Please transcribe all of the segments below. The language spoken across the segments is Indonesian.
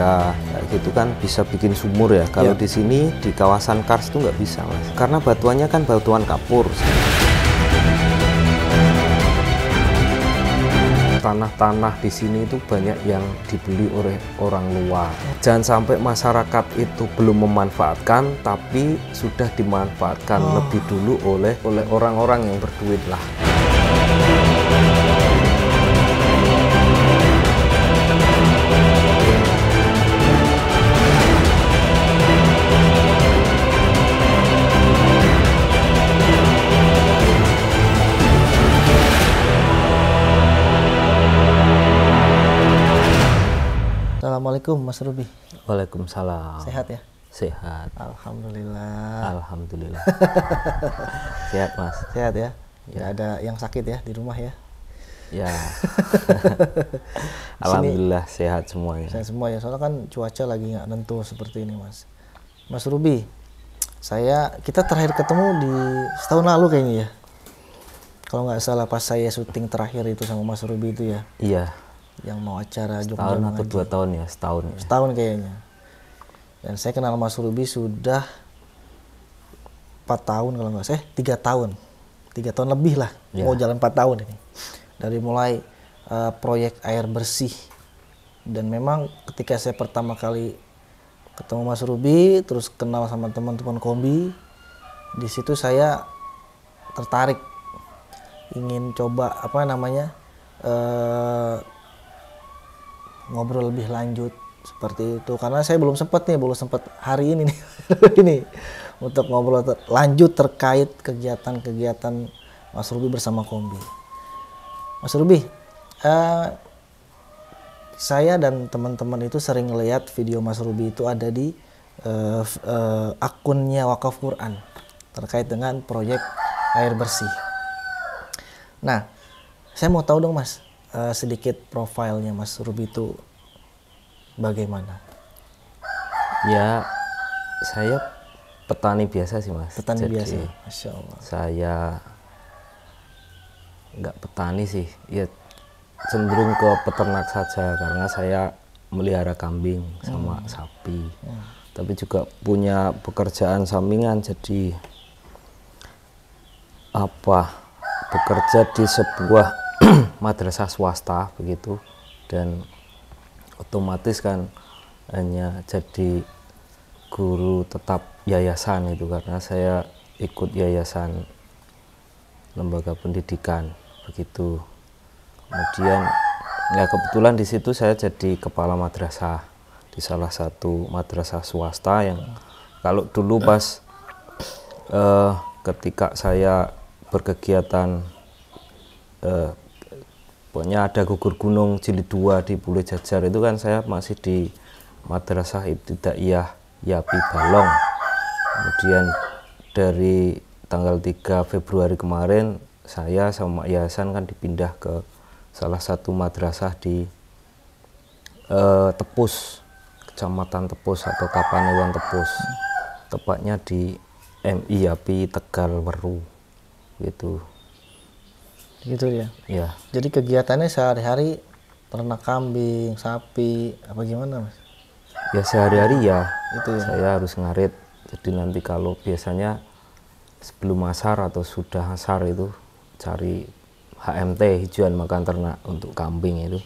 bisa kayak gitu kan, bisa bikin sumur ya. Kalau di sini di kawasan Kars itu nggak bisa Mas, karena batuannya kan batuan kapur. Tanah-tanah di sini itu banyak yang dibeli oleh orang luar. Jangan sampai masyarakat itu belum memanfaatkan, tapi sudah dimanfaatkan lebih dulu oleh orang-orang yang berduit lah. Assalamualaikum Mas Ruby. Waalaikumsalam. Sehat ya? Sehat. Alhamdulillah. Alhamdulillah. Sehat Mas. Sehat ya? Nggak ada yang sakit ya di rumah ya? Ya. Alhamdulillah sehat semuanya. Sehat semua ya, soalnya kan cuaca lagi nggak nentu seperti ini Mas. Mas Ruby, kita terakhir ketemu di setahun lalu kayaknya ya? Kalau nggak salah pas saya syuting terakhir itu sama Mas Ruby itu ya? Iya. Yang mau acara Jogja Tahun atau 2 tahun ya? Setahun ya? Setahun kayaknya. Dan saya kenal Mas Ruby sudah 4 tahun kalau nggak salah, 3 tahun. 3 tahun lebih lah, mau jalan 4 tahun ini. Dari mulai proyek air bersih. Dan memang ketika saya pertama kali ketemu Mas Ruby, terus kenal sama teman-teman kombi, di situ saya tertarik ingin coba ngobrol lebih lanjut seperti itu, karena saya belum sempat hari ini nih ini untuk ngobrol lanjut terkait kegiatan-kegiatan Mas Ruby bersama kombi. Mas Ruby, saya dan teman-teman itu sering lihat video Mas Ruby itu ada di akunnya Wakaf Quran terkait dengan proyek air bersih. Nah, saya mau tahu dong Mas, sedikit profilnya Mas Ruby itu bagaimana? Ya, saya petani biasa sih Mas. Petani Jadi, biasa, Masya Allah. Saya nggak petani sih, ya cenderung ke peternak saja, karena saya melihara kambing sama sapi. Tapi juga punya pekerjaan sampingan, jadi bekerja di sebuah madrasah swasta begitu, dan otomatis kan hanya jadi guru tetap yayasan itu, karena saya ikut yayasan lembaga pendidikan begitu. Kemudian ya kebetulan di situ saya jadi kepala madrasah di salah satu madrasah swasta yang kalau dulu pas ketika saya berkegiatan pokoknya ada gugur gunung jilid 2 di Bule Jajar itu kan, saya masih di Madrasah Ibtidaiyah Yapi Balong. Kemudian dari tanggal 3 Februari kemarin saya sama yayasan kan dipindah ke salah satu madrasah di Tepus, Kecamatan Tepus atau Kapanewon Tepus, tepatnya di MI Yapi Tegal Weru gitu. Gitu ya? Ya. Jadi kegiatannya sehari-hari ternak kambing, sapi, apa gimana Mas? Ya sehari-hari ya, Itu ya? saya harus ngarit. Jadi nanti kalau biasanya sebelum asar atau sudah asar itu cari HMT, hijauan makan ternak untuk kambing itu.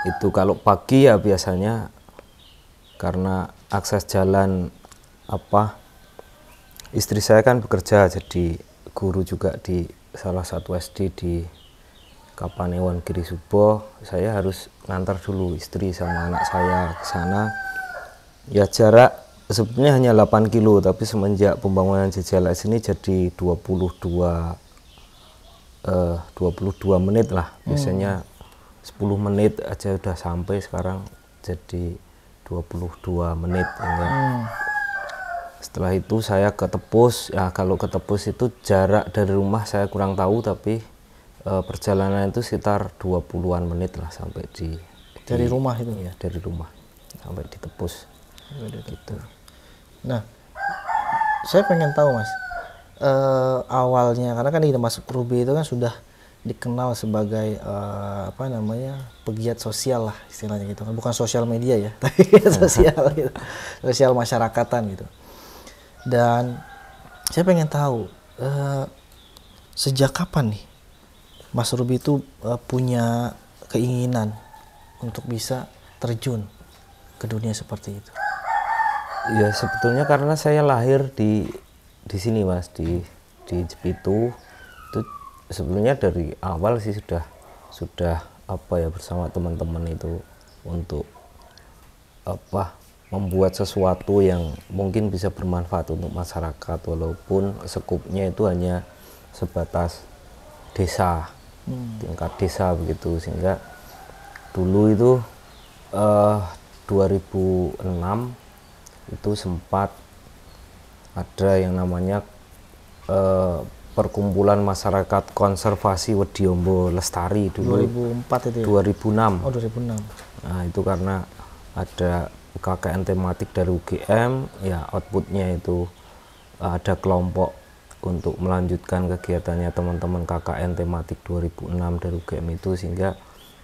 Itu kalau pagi ya biasanya karena akses jalan istri saya kan bekerja jadi guru juga di salah satu SD di Kapanewon Giri Subo. Saya harus ngantar dulu istri sama anak saya ke sana. Ya jarak sebenarnya hanya 8 kilo, tapi semenjak pembangunan JJLS ini jadi 22 menit lah. Biasanya 10 menit aja udah sampai, sekarang jadi 22 menit. Setelah itu saya ke Tepus. Ya kalau ke Tepus itu jarak dari rumah saya kurang tahu, tapi perjalanan itu sekitar 20-an menit lah sampai dari rumah itu ya, dari rumah sampai di Tepus gitu. Nah, saya pengen tahu Mas, awalnya karena kan Mas Ruby itu kan sudah dikenal sebagai apa namanya, pegiat sosial lah istilahnya gitu kan, bukan sosial media ya, tapi sosial gitu, sosial masyarakatan gitu. Dan saya pengen tahu sejak kapan nih Mas Ruby itu punya keinginan untuk bisa terjun ke dunia seperti itu? Ya sebetulnya karena saya lahir di sini Mas, di Jepitu. Itu sebetulnya dari awal sih sudah apa ya, bersama teman-teman itu untuk apa, membuat sesuatu yang mungkin bisa bermanfaat untuk masyarakat, walaupun skupnya itu hanya sebatas desa, tingkat desa begitu. Sehingga dulu itu 2006 itu sempat ada yang namanya perkumpulan masyarakat konservasi Wediombo Lestari dulu. 2004 itu ya? 2006. Oh 2006. Nah itu karena ada KKN tematik dari UGM, ya outputnya itu ada kelompok untuk melanjutkan kegiatannya teman-teman KKN tematik 2006 dari UGM itu, sehingga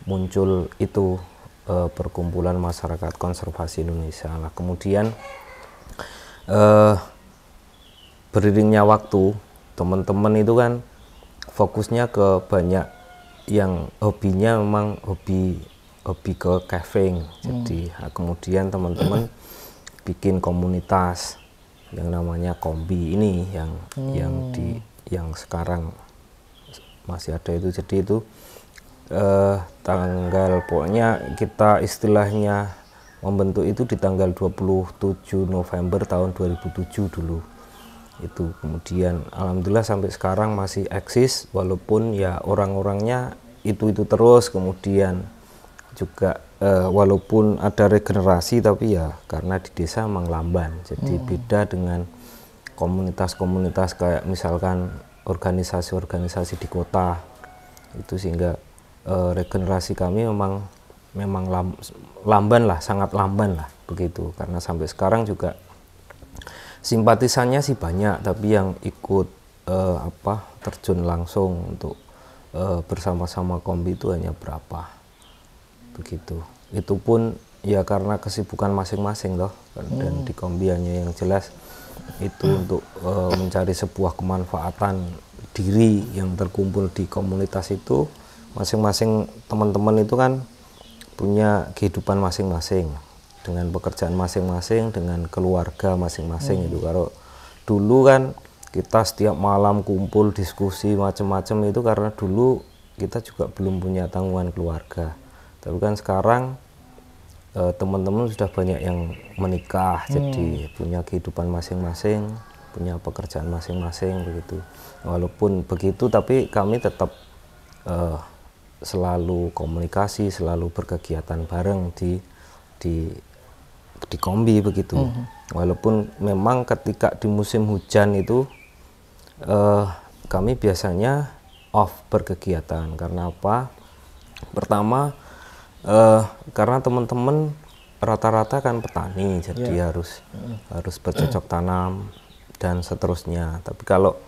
muncul itu perkumpulan masyarakat konservasi Indonesia. Nah kemudian beriringnya waktu, teman-teman itu kan fokusnya ke banyak yang hobinya memang hobi ke caving. Jadi kemudian teman-teman bikin komunitas yang namanya Kombi ini, yang sekarang masih ada itu. Jadi itu tanggal, pokoknya kita istilahnya membentuk itu di tanggal 27 November tahun 2007 dulu itu. Kemudian alhamdulillah sampai sekarang masih eksis, walaupun ya orang-orangnya itu terus. Kemudian juga walaupun ada regenerasi, tapi ya karena di desa memang lamban. Jadi beda dengan komunitas-komunitas kayak misalkan organisasi-organisasi di kota itu, sehingga regenerasi kami memang lamban lah, sangat lamban lah begitu. Karena sampai sekarang juga simpatisannya sih banyak, tapi yang ikut terjun langsung untuk bersama-sama Kombi itu hanya berapa begitu. Itu pun ya karena kesibukan masing-masing loh. Dan di Kombi hanya yang jelas itu untuk mencari sebuah kemanfaatan diri yang terkumpul di komunitas itu. Masing-masing teman-teman itu kan punya kehidupan masing-masing, dengan pekerjaan masing-masing, dengan keluarga masing-masing. Itu kalau dulu kan kita setiap malam kumpul diskusi macam-macam, itu karena dulu kita juga belum punya tanggungan keluarga. Tapi kan sekarang teman-teman sudah banyak yang menikah, jadi punya kehidupan masing-masing, punya pekerjaan masing-masing begitu. Walaupun begitu, tapi kami tetap selalu komunikasi, selalu berkegiatan bareng di Kombi begitu. Walaupun memang ketika di musim hujan itu kami biasanya off berkegiatan. Karena apa? Pertama karena teman-teman rata-rata kan petani, jadi harus bercocok tanam dan seterusnya. Tapi kalau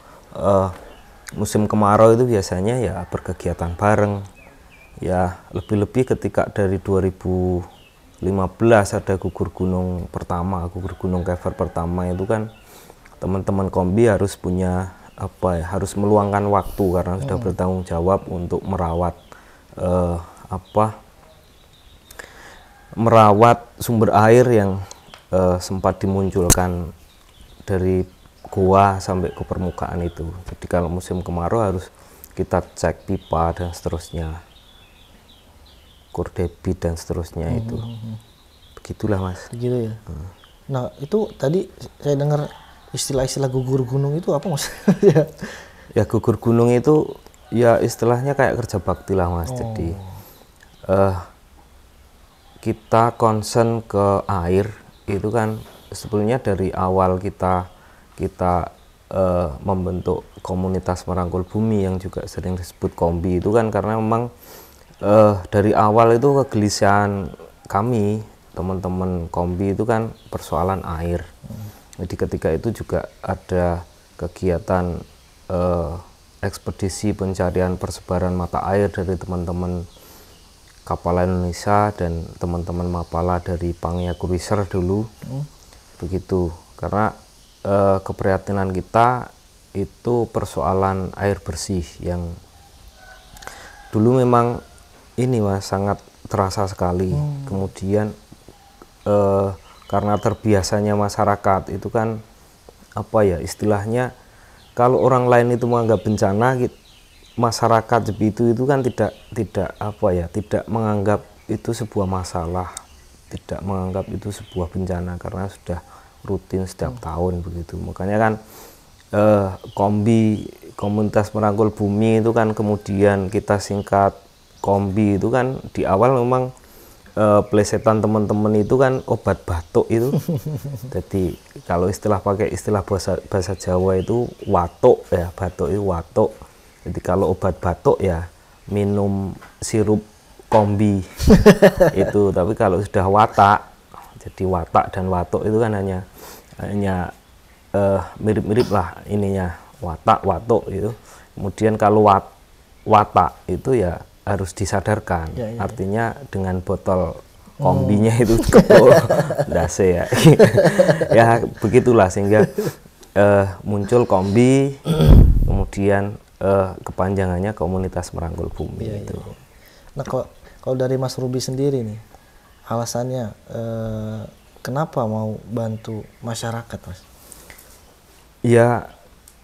musim kemarau itu biasanya ya berkegiatan bareng. Ya lebih-lebih ketika dari 2015 ada gugur gunung pertama, gugur gunung Kever pertama, itu kan teman-teman Kombi harus punya harus meluangkan waktu karena sudah bertanggung jawab untuk merawat merawat sumber air yang sempat dimunculkan dari gua sampai ke permukaan itu. Jadi kalau musim kemarau harus kita cek pipa dan seterusnya, kur debit dan seterusnya itu. Begitulah Mas. Begitu ya. Nah itu tadi saya dengar istilah-istilah gugur gunung itu apa Mas? Ya gugur gunung itu ya istilahnya kayak kerja bakti lah Mas. Jadi kita concern ke air itu kan sebetulnya dari awal kita membentuk komunitas merangkul bumi yang juga sering disebut Kombi itu kan karena memang dari awal itu kegelisahan kami teman-teman Kombi itu kan persoalan air. Jadi ketika itu juga ada kegiatan ekspedisi pencarian persebaran mata air dari teman-teman Kapala Indonesia dan teman-teman Mapala dari Pangea Cruiser dulu. Begitu, karena keprihatinan kita itu persoalan air bersih yang dulu memang ini Mas sangat terasa sekali. Kemudian karena terbiasanya masyarakat itu kan apa ya istilahnya, kalau orang lain itu menganggap bencana, masyarakat Jepitu itu kan tidak apa ya, tidak menganggap itu sebuah masalah, tidak menganggap itu sebuah bencana karena sudah rutin setiap tahun begitu. Makanya kan Kombi, Komunitas Merangkul Bumi itu kan kemudian kita singkat Kombi, itu kan di awal memang plesetan teman-teman itu kan obat batuk itu. Jadi kalau pakai istilah bahasa Jawa itu watuk ya, batuk itu watuk. Jadi kalau obat batuk ya minum sirup Kombi itu. Tapi kalau sudah watak, jadi watak dan watuk itu kan hanya mirip-mirip lah ininya, watak watuk itu. Kemudian kalau watak itu ya harus disadarkan, artinya dengan botol Kombinya itu kebo dase ya. Ya begitulah sehingga muncul Kombi, kemudian kepanjangannya Komunitas Merangkul Bumi itu. Nah kalau dari Mas Ruby sendiri nih, alasannya kenapa mau bantu masyarakat, Mas? Ya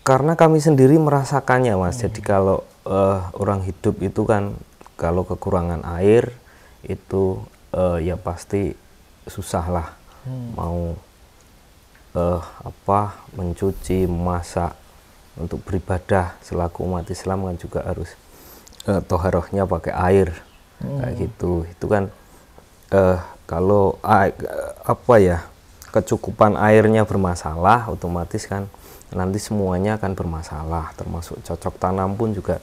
karena kami sendiri merasakannya, Mas. Jadi kalau orang hidup itu kan kalau kekurangan air itu ya pasti susah lah, mau mencuci, memasak, untuk beribadah selaku umat Islam kan juga harus toharohnya pakai air, kayak gitu. Itu kan kalau kecukupan airnya bermasalah, otomatis kan nanti semuanya akan bermasalah, termasuk cocok tanam pun juga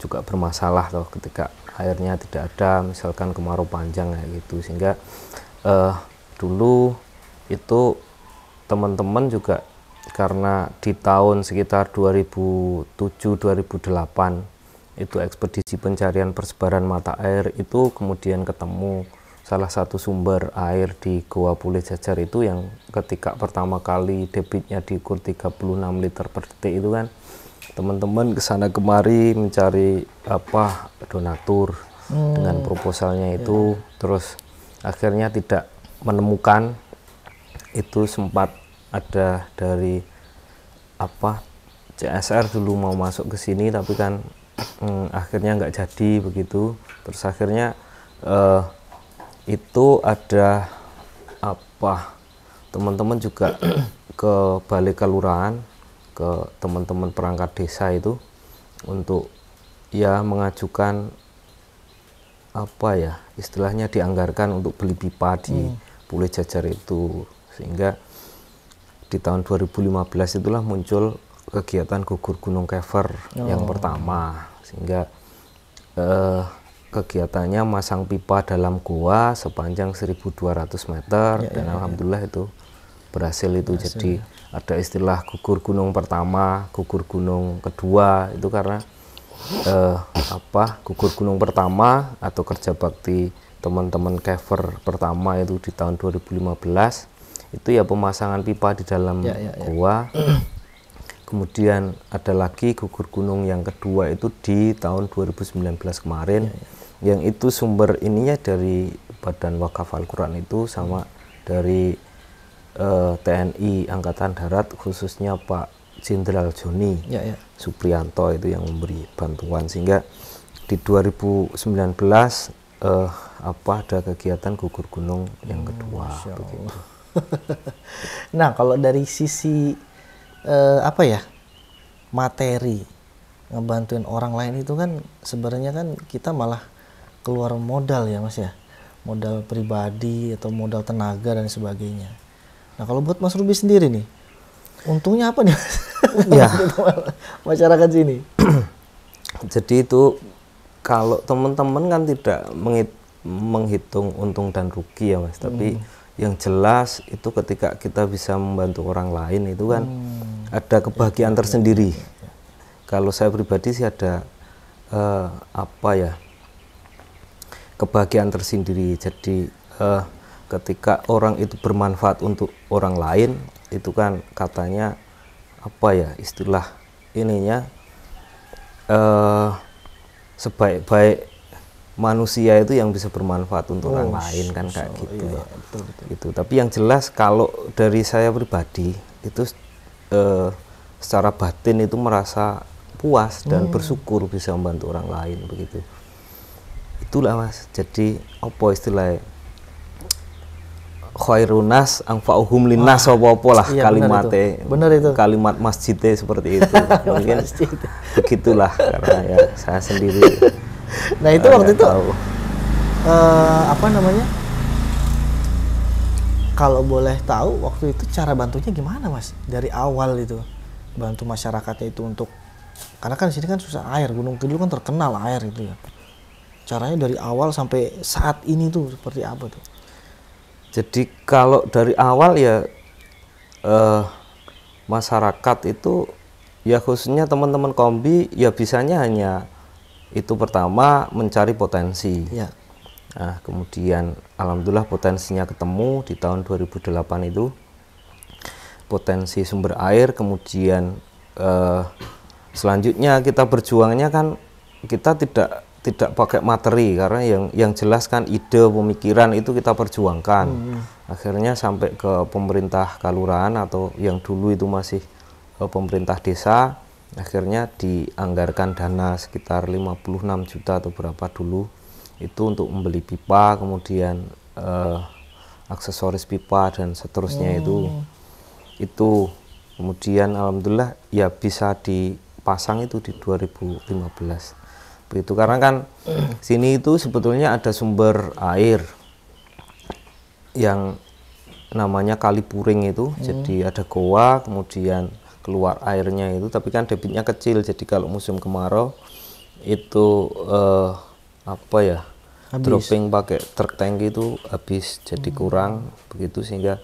bermasalah toh ketika airnya tidak ada, misalkan kemarau panjang kayak gitu. Sehingga dulu itu teman-teman juga karena di tahun sekitar 2007-2008 itu ekspedisi pencarian persebaran mata air itu kemudian ketemu salah satu sumber air di Goa Pule Jajar itu yang ketika pertama kali debitnya diukur 36 liter per detik itu kan teman-teman kesana kemari mencari donatur dengan proposalnya itu, terus akhirnya tidak menemukan. Itu sempat ada dari CSR dulu mau masuk ke sini tapi kan akhirnya nggak jadi begitu. Terus akhirnya itu ada teman-teman juga ke Balai Kelurahan, ke teman-teman perangkat desa itu untuk ya mengajukan istilahnya dianggarkan untuk beli pipa di Pule Jajar itu. Sehingga di tahun 2015 itulah muncul kegiatan gugur gunung Kever yang pertama. Sehingga kegiatannya masang pipa dalam goa sepanjang 1.200 meter dan alhamdulillah itu berhasil itu. Jadi ada istilah gugur gunung pertama, gugur gunung kedua, itu karena gugur gunung pertama atau kerja bakti teman-teman Kever pertama itu di tahun 2015 itu ya pemasangan pipa di dalam goa. Kemudian ada lagi gugur gunung yang kedua itu di tahun 2019 kemarin, yang itu sumber ininya dari Badan Wakaf Al-Quran itu sama dari TNI Angkatan Darat, khususnya Pak Jenderal Joni Supriyanto itu yang memberi bantuan. Sehingga di 2019 ada kegiatan gugur gunung yang kedua begitu. Nah kalau dari sisi materi ngebantuin orang lain itu kan sebenarnya kan kita malah keluar modal ya Mas ya, modal pribadi atau modal tenaga dan sebagainya. Nah kalau buat Mas Ruby sendiri nih, untungnya apa nih ya masyarakat sini? Jadi itu kalau teman-teman kan tidak menghitung untung dan rugi ya Mas, tapi yang jelas itu ketika kita bisa membantu orang lain itu kan ada kebahagiaan tersendiri. kalau saya pribadi sih ada apa ya, kebahagiaan tersendiri. Jadi ketika orang itu bermanfaat untuk orang lain, itu kan katanya apa ya, istilah ininya sebaik-baik manusia itu yang bisa bermanfaat untuk orang lain kan, kayak gitu. Iya, betul. Gitu. Tapi yang jelas kalau dari saya pribadi itu secara batin itu merasa puas dan bersyukur bisa membantu orang lain begitu. Itulah Mas. Jadi apa istilahnya, khairunas angfa'uhum linnas, apa lah iya, kalimatnya. Bener itu. Kalimat masjidnya seperti itu. Mungkin begitulah karena ya saya sendiri. Nah itu waktu itu tahu. apa namanya? Kalau boleh tahu waktu itu cara bantunya gimana Mas? Dari awal itu bantu masyarakatnya itu untuk, karena kan di sini kan susah air, Gunung Kidul kan terkenal air itu ya. Caranya dari awal sampai saat ini tuh seperti apa tuh? Jadi kalau dari awal ya masyarakat itu ya khususnya teman-teman Kombi ya bisanya hanya itu, pertama mencari potensi. Ya. Nah, kemudian alhamdulillah potensinya ketemu di tahun 2008 itu, potensi sumber air. Kemudian selanjutnya kita berjuangnya kan kita tidak pakai materi, karena yang jelas kan ide pemikiran itu kita perjuangkan. Akhirnya sampai ke pemerintah kelurahan atau yang dulu itu masih pemerintah desa, akhirnya dianggarkan dana sekitar 56 juta atau berapa dulu itu untuk membeli pipa, kemudian aksesoris pipa dan seterusnya. Itu kemudian alhamdulillah ya bisa dipasang itu di 2015 begitu, karena kan sini itu sebetulnya ada sumber air yang namanya Kali Puring itu. Jadi ada goa, kemudian keluar airnya itu, tapi kan debitnya kecil, jadi kalau musim kemarau itu apa ya, habis. Dropping pakai truk tangki itu habis, jadi kurang begitu, sehingga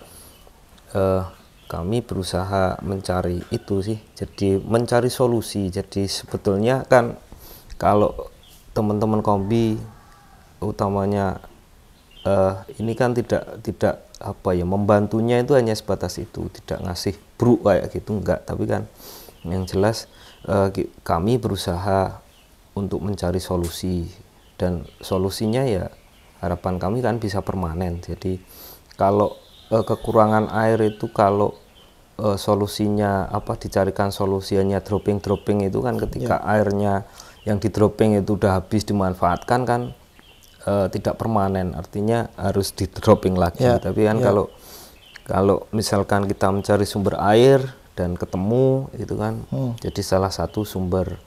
kami berusaha mencari itu sih, jadi mencari solusi. Jadi sebetulnya kan kalau teman-teman Kombi utamanya ini kan tidak apa ya, membantunya itu hanya sebatas itu, tidak ngasih bruk kayak gitu, enggak. Tapi kan yang jelas kami berusaha untuk mencari solusi, dan solusinya ya harapan kami kan bisa permanen. Jadi kalau kekurangan air itu, kalau solusinya apa, dicarikan solusinya dropping itu kan ketika airnya yang di dropping itu udah habis dimanfaatkan kan tidak permanen, artinya harus di dropping lagi. Tapi kan kalau misalkan kita mencari sumber air dan ketemu itu kan jadi salah satu sumber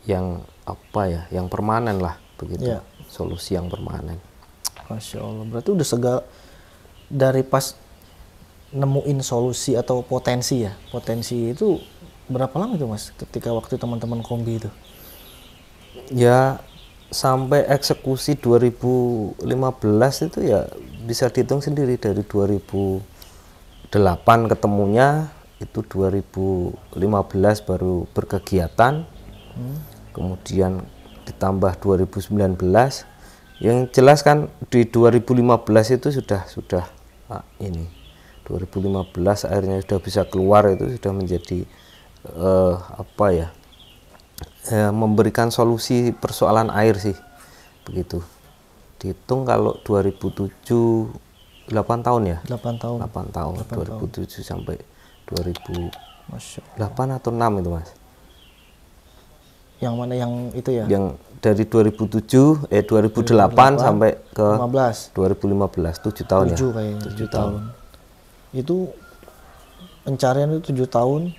yang apa ya, yang permanen lah begitu. Solusi yang permanen. Masya Allah, berarti udah segala dari pas nemuin solusi atau potensi ya, potensi itu berapa lama itu Mas ketika waktu teman-teman Kombi itu? Ya sampai eksekusi 2015 itu ya bisa dihitung sendiri, dari 2008 ketemunya itu 2015 baru berkegiatan, kemudian ditambah 2019. Yang jelas kan di 2015 itu sudah ini 2015 akhirnya sudah bisa keluar, itu sudah menjadi apa ya, memberikan solusi persoalan air sih begitu. Dihitung kalau 2007 8 tahun ya? 8 tahun. 2007 sampai 2008 atau 6 itu Mas. Yang mana yang itu ya? Yang dari 2008 sampai ke 2015 7 tahun 7 ya? Kayaknya 7 tahun. Itu pencarian itu 7 tahun,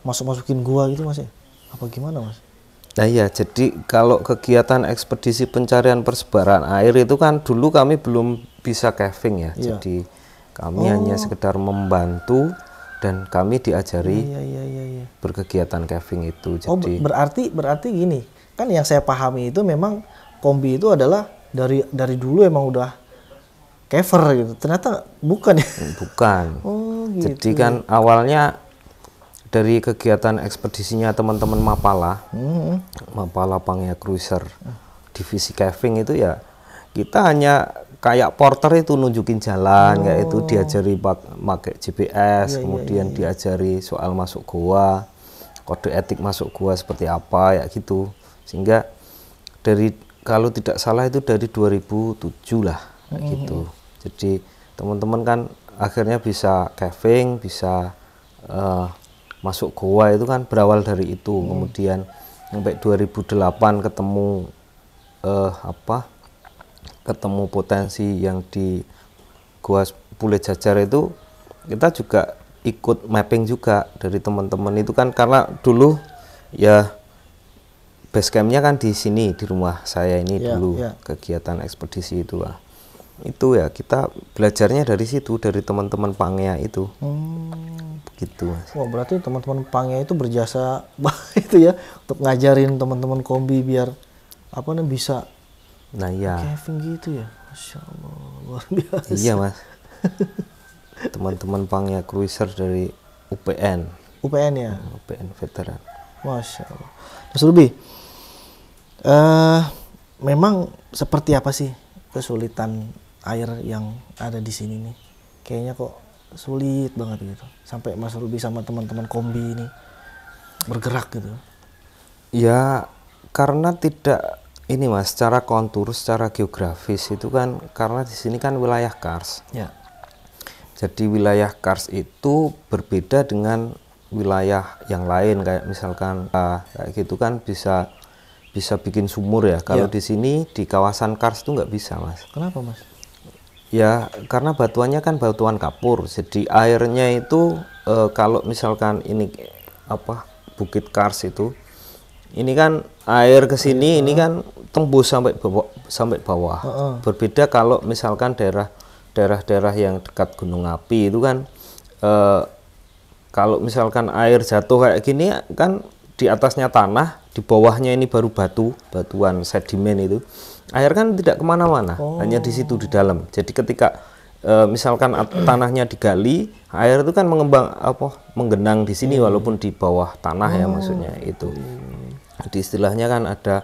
masukin gua gitu Mas ya? Apa gimana Mas? Nah iya, jadi kalau kegiatan ekspedisi pencarian persebaran air itu kan dulu kami belum bisa caving ya. Jadi kami hanya sekedar membantu, dan kami diajari berkegiatan caving itu. Jadi berarti gini, kan yang saya pahami itu memang Kombi itu adalah dari dulu emang udah caver gitu. Ternyata bukan ya? Bukan. Oh gitu. Jadi kan awalnya dari kegiatan ekspedisinya teman-teman Mapala, Mapala Pangea Cruiser, divisi caving itu ya kita hanya kayak porter itu nunjukin jalan, kayak itu diajari pakai GPS, kemudian diajari soal masuk goa, kode etik masuk gua seperti apa ya gitu. Sehingga dari kalau tidak salah itu dari 2007 lah gitu. Jadi teman-teman kan akhirnya bisa caving, bisa masuk goa itu kan berawal dari itu. Kemudian sampai 2008 ketemu ketemu potensi yang di Goa Pule Jajar itu, kita juga ikut mapping juga dari teman-teman itu kan, karena dulu ya base campnya kan di sini di rumah saya ini dulu kegiatan ekspedisi itu lah. Itu ya kita belajarnya dari situ, dari teman-teman Pangea itu. Begitu Mas. Wah, berarti teman-teman Pangea itu berjasa itu ya untuk ngajarin teman-teman kombi biar apa nih bisa caving gitu ya. Masya Allah, luar biasa. Iya Mas. Teman-teman Pangea Cruiser dari UPN. UPN ya? UPN veteran. Masya Allah. Mas Ruby, memang seperti apa sih kesulitan air yang ada di sini nih? Kayaknya kok sulit banget gitu. Sampai Mas Ruby sama teman-teman kombi ini bergerak gitu. Ya, karena tidak ini Mas, secara kontur, secara geografis itu kan, karena di sini kan wilayah Kars. Ya. Jadi wilayah Kars itu berbeda dengan wilayah yang lain, kayak misalkan kayak gitu kan bisa bikin sumur ya. Kalau di sini di kawasan Kars itu nggak bisa Mas. Kenapa Mas? Ya karena batuannya kan batuan kapur. Jadi airnya itu kalau misalkan ini Bukit Kars itu, ini kan air ke sini, ini kan tembus sampai bawah. Berbeda kalau misalkan daerah-daerah yang dekat gunung api itu kan, kalau misalkan air jatuh kayak gini kan di atasnya tanah, di bawahnya ini baru batuan sedimen itu, air kan tidak kemana-mana, hanya di situ di dalam. Jadi ketika misalkan tanahnya digali, air itu kan menggenang di sini walaupun di bawah tanah ya maksudnya itu. Jadi istilahnya kan ada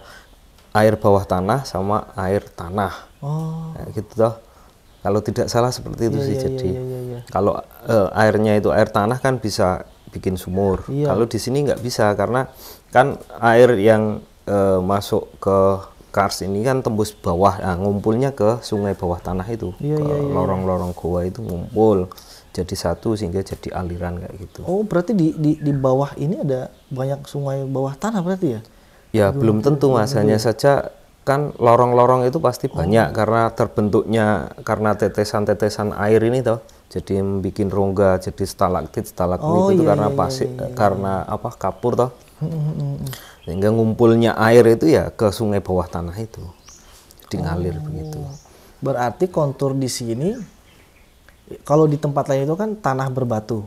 air bawah tanah sama air tanah, gitu toh. Kalau tidak salah seperti itu sih. Jadi kalau airnya itu air tanah kan bisa bikin sumur. Kalau di sini nggak bisa, karena kan air yang masuk ke Kars ini kan tembus bawah, ngumpulnya ke sungai bawah tanah itu, lorong-lorong goa itu ngumpul jadi satu sehingga jadi aliran kayak gitu. Oh, berarti di bawah ini ada banyak sungai bawah tanah berarti ya? Ya belum tentu Mas, hanya saja kan lorong-lorong itu pasti banyak karena terbentuknya karena tetesan-tetesan air ini toh. Jadi bikin rongga jadi stalaktit itu karena pasir, karena kapur toh. Sehingga ngumpulnya air itu ya ke sungai bawah tanah itu. Jadi ngalir begitu. Berarti kontur di sini kalau di tempat lain itu kan tanah berbatu.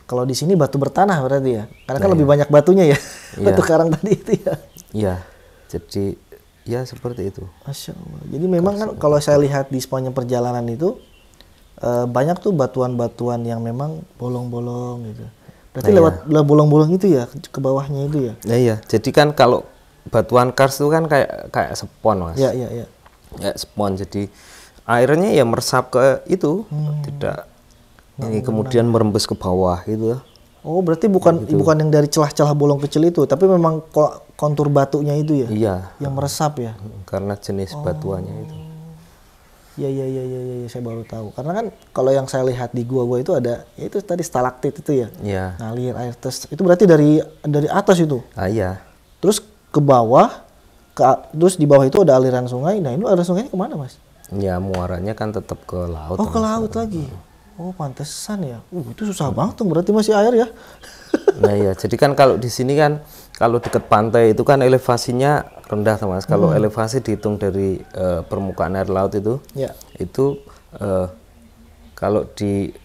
Kalau di sini batu bertanah berarti ya. Karena kan lebih banyak batunya ya. Batu karang tadi itu ya. Iya. Jadi ya seperti itu. Masya Allah. Jadi memang kan kalau saya lihat di sepanjang perjalanan itu banyak tuh batuan-batuan yang memang bolong-bolong gitu. Berarti lewat bolong-bolong itu ya ke bawahnya itu ya. Iya. Jadi kan kalau batuan Kars itu kan kayak spon Mas. Iya. Ya spon. Jadi airnya ya meresap ke itu, tidak ini kemudian merembes ke bawah gitu. Oh, berarti bukan yang dari celah-celah bolong kecil itu, tapi memang kontur batunya itu ya? Iya. Yang meresap ya? Karena jenis batuannya itu. Iya, saya baru tahu. Karena kan kalau yang saya lihat di gua-gua itu ada, ya itu tadi stalaktit itu ya? Iya. Ngalir air terus. Itu berarti dari atas itu? Iya. Terus ke bawah, terus di bawah itu ada aliran sungai. Nah, ini aliran sungainya kemana Mas? Ya muaranya kan tetap ke laut. Oh, ke laut lagi. Oh, pantesan ya. Itu susah banget tuh berarti masih air ya. Nah iya, jadi kan kalau di sini kan kalau dekat pantai itu kan elevasinya rendah Mas. Kalau elevasi dihitung dari permukaan air laut itu, itu kalau di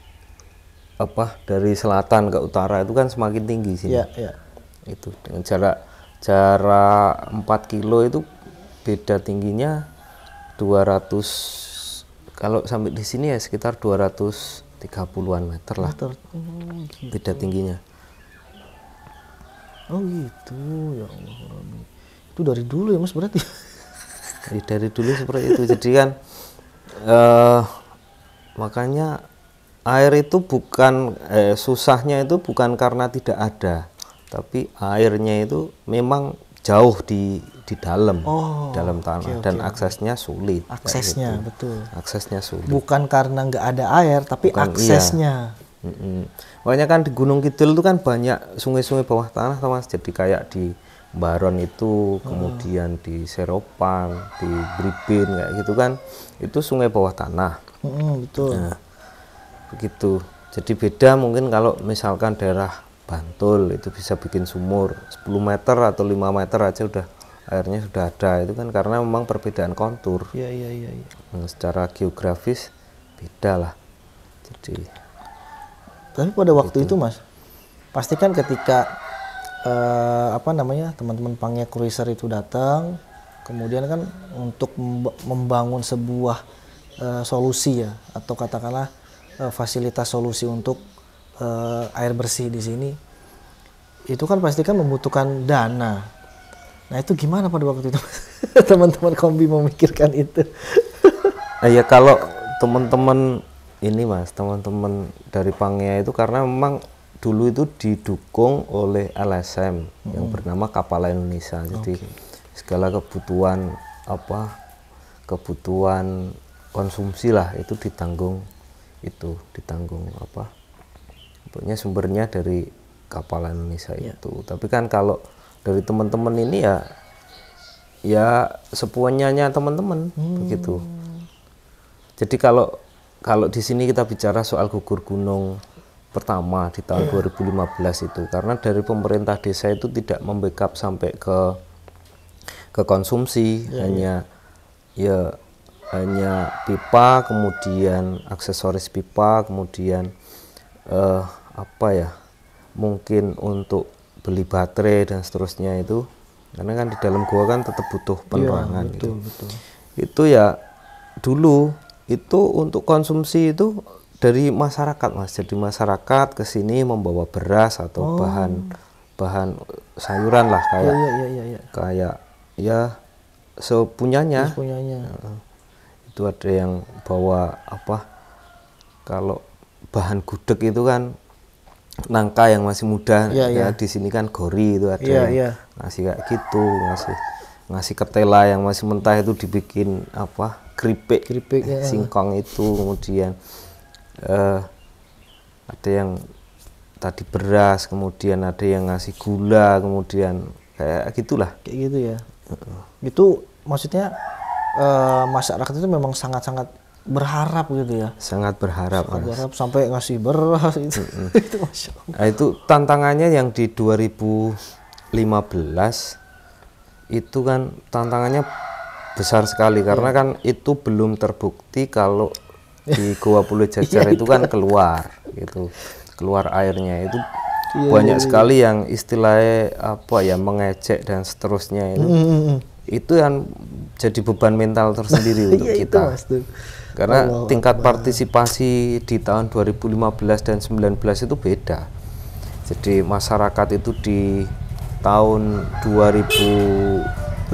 dari selatan ke utara itu kan semakin tinggi sini. Itu dengan jarak 4 kilo itu beda tingginya 200, kalau sampai di sini ya sekitar 230-an meter lah. Beda tingginya. Oh gitu, ya Allah Rabbi. Itu dari dulu ya Mas berarti? Dari dulu seperti itu. Jadi kan makanya air itu bukan susahnya itu bukan karena tidak ada, tapi airnya itu memang jauh di dalam, dalam tanah, dan aksesnya sulit. Aksesnya, gitu. betul. Aksesnya sulit. Bukan karena nggak ada air, tapi Bukan, aksesnya. Makanya kan di Gunung Kidul itu kan banyak sungai-sungai bawah tanah, Mas. Jadi kayak di Baron itu, kemudian di Seropan, di Bribin kayak gitu kan, itu sungai bawah tanah. Betul. Nah, begitu. Jadi beda mungkin kalau misalkan daerah Bantul itu bisa bikin sumur 10 meter atau 5 meter aja udah airnya sudah ada. Itu kan karena memang perbedaan kontur. Iya. Nah, secara geografis beda lah. Jadi tapi pada waktu itu Mas, pastikan ketika teman-teman Pangea Cruiser itu datang, kemudian kan untuk membangun sebuah solusi ya, atau katakanlah fasilitas solusi untuk air bersih di sini, itu kan pastikan membutuhkan dana. Nah itu gimana pada waktu itu teman-teman kombi memikirkan itu? ya kalau teman-teman ini Mas, teman-teman dari Pangea itu karena memang dulu itu didukung oleh LSM yang bernama Kapal Indonesia. Jadi segala kebutuhan kebutuhan konsumsi lah itu ditanggung pokoknya sumbernya dari Kapal Indonesia itu. Tapi kan kalau dari teman-teman ini ya sepuanyanya teman-teman begitu. Jadi kalau di sini kita bicara soal gugur gunung pertama di tahun 2015 itu, karena dari pemerintah desa itu tidak membackup sampai ke konsumsi, hanya pipa, kemudian aksesoris pipa, kemudian mungkin untuk beli baterai dan seterusnya itu, karena kan di dalam gua kan tetap butuh penerangan. Betul. Itu ya dulu itu untuk konsumsi itu dari masyarakat Mas. Jadi masyarakat ke sini membawa beras atau bahan sayuran lah kayak ya sepunyanya. Itu ada yang bawa kalau bahan gudeg itu kan nangka yang masih muda, di sini kan gori itu ada yang ngasih kayak gitu, ngasih ketela yang masih mentah itu dibikin keripik singkong itu, kemudian ada yang tadi beras, kemudian ada yang ngasih gula, kemudian kayak gitulah. Kayak gitu ya. Itu maksudnya masyarakat itu memang sangat-sangat berharap gitu ya. Sangat berharap sampai ngasih beras itu. Itu Masya Allah. Nah, itu tantangannya yang di 2015 itu kan tantangannya besar sekali karena kan itu belum terbukti kalau di Goa Pulau Jajar itu kan keluar airnya itu banyak sekali yang istilahnya mengejek dan seterusnya itu yang jadi beban mental tersendiri untuk kita karena tingkat partisipasi di tahun 2015 dan 2019 itu beda. Jadi masyarakat itu di tahun 2015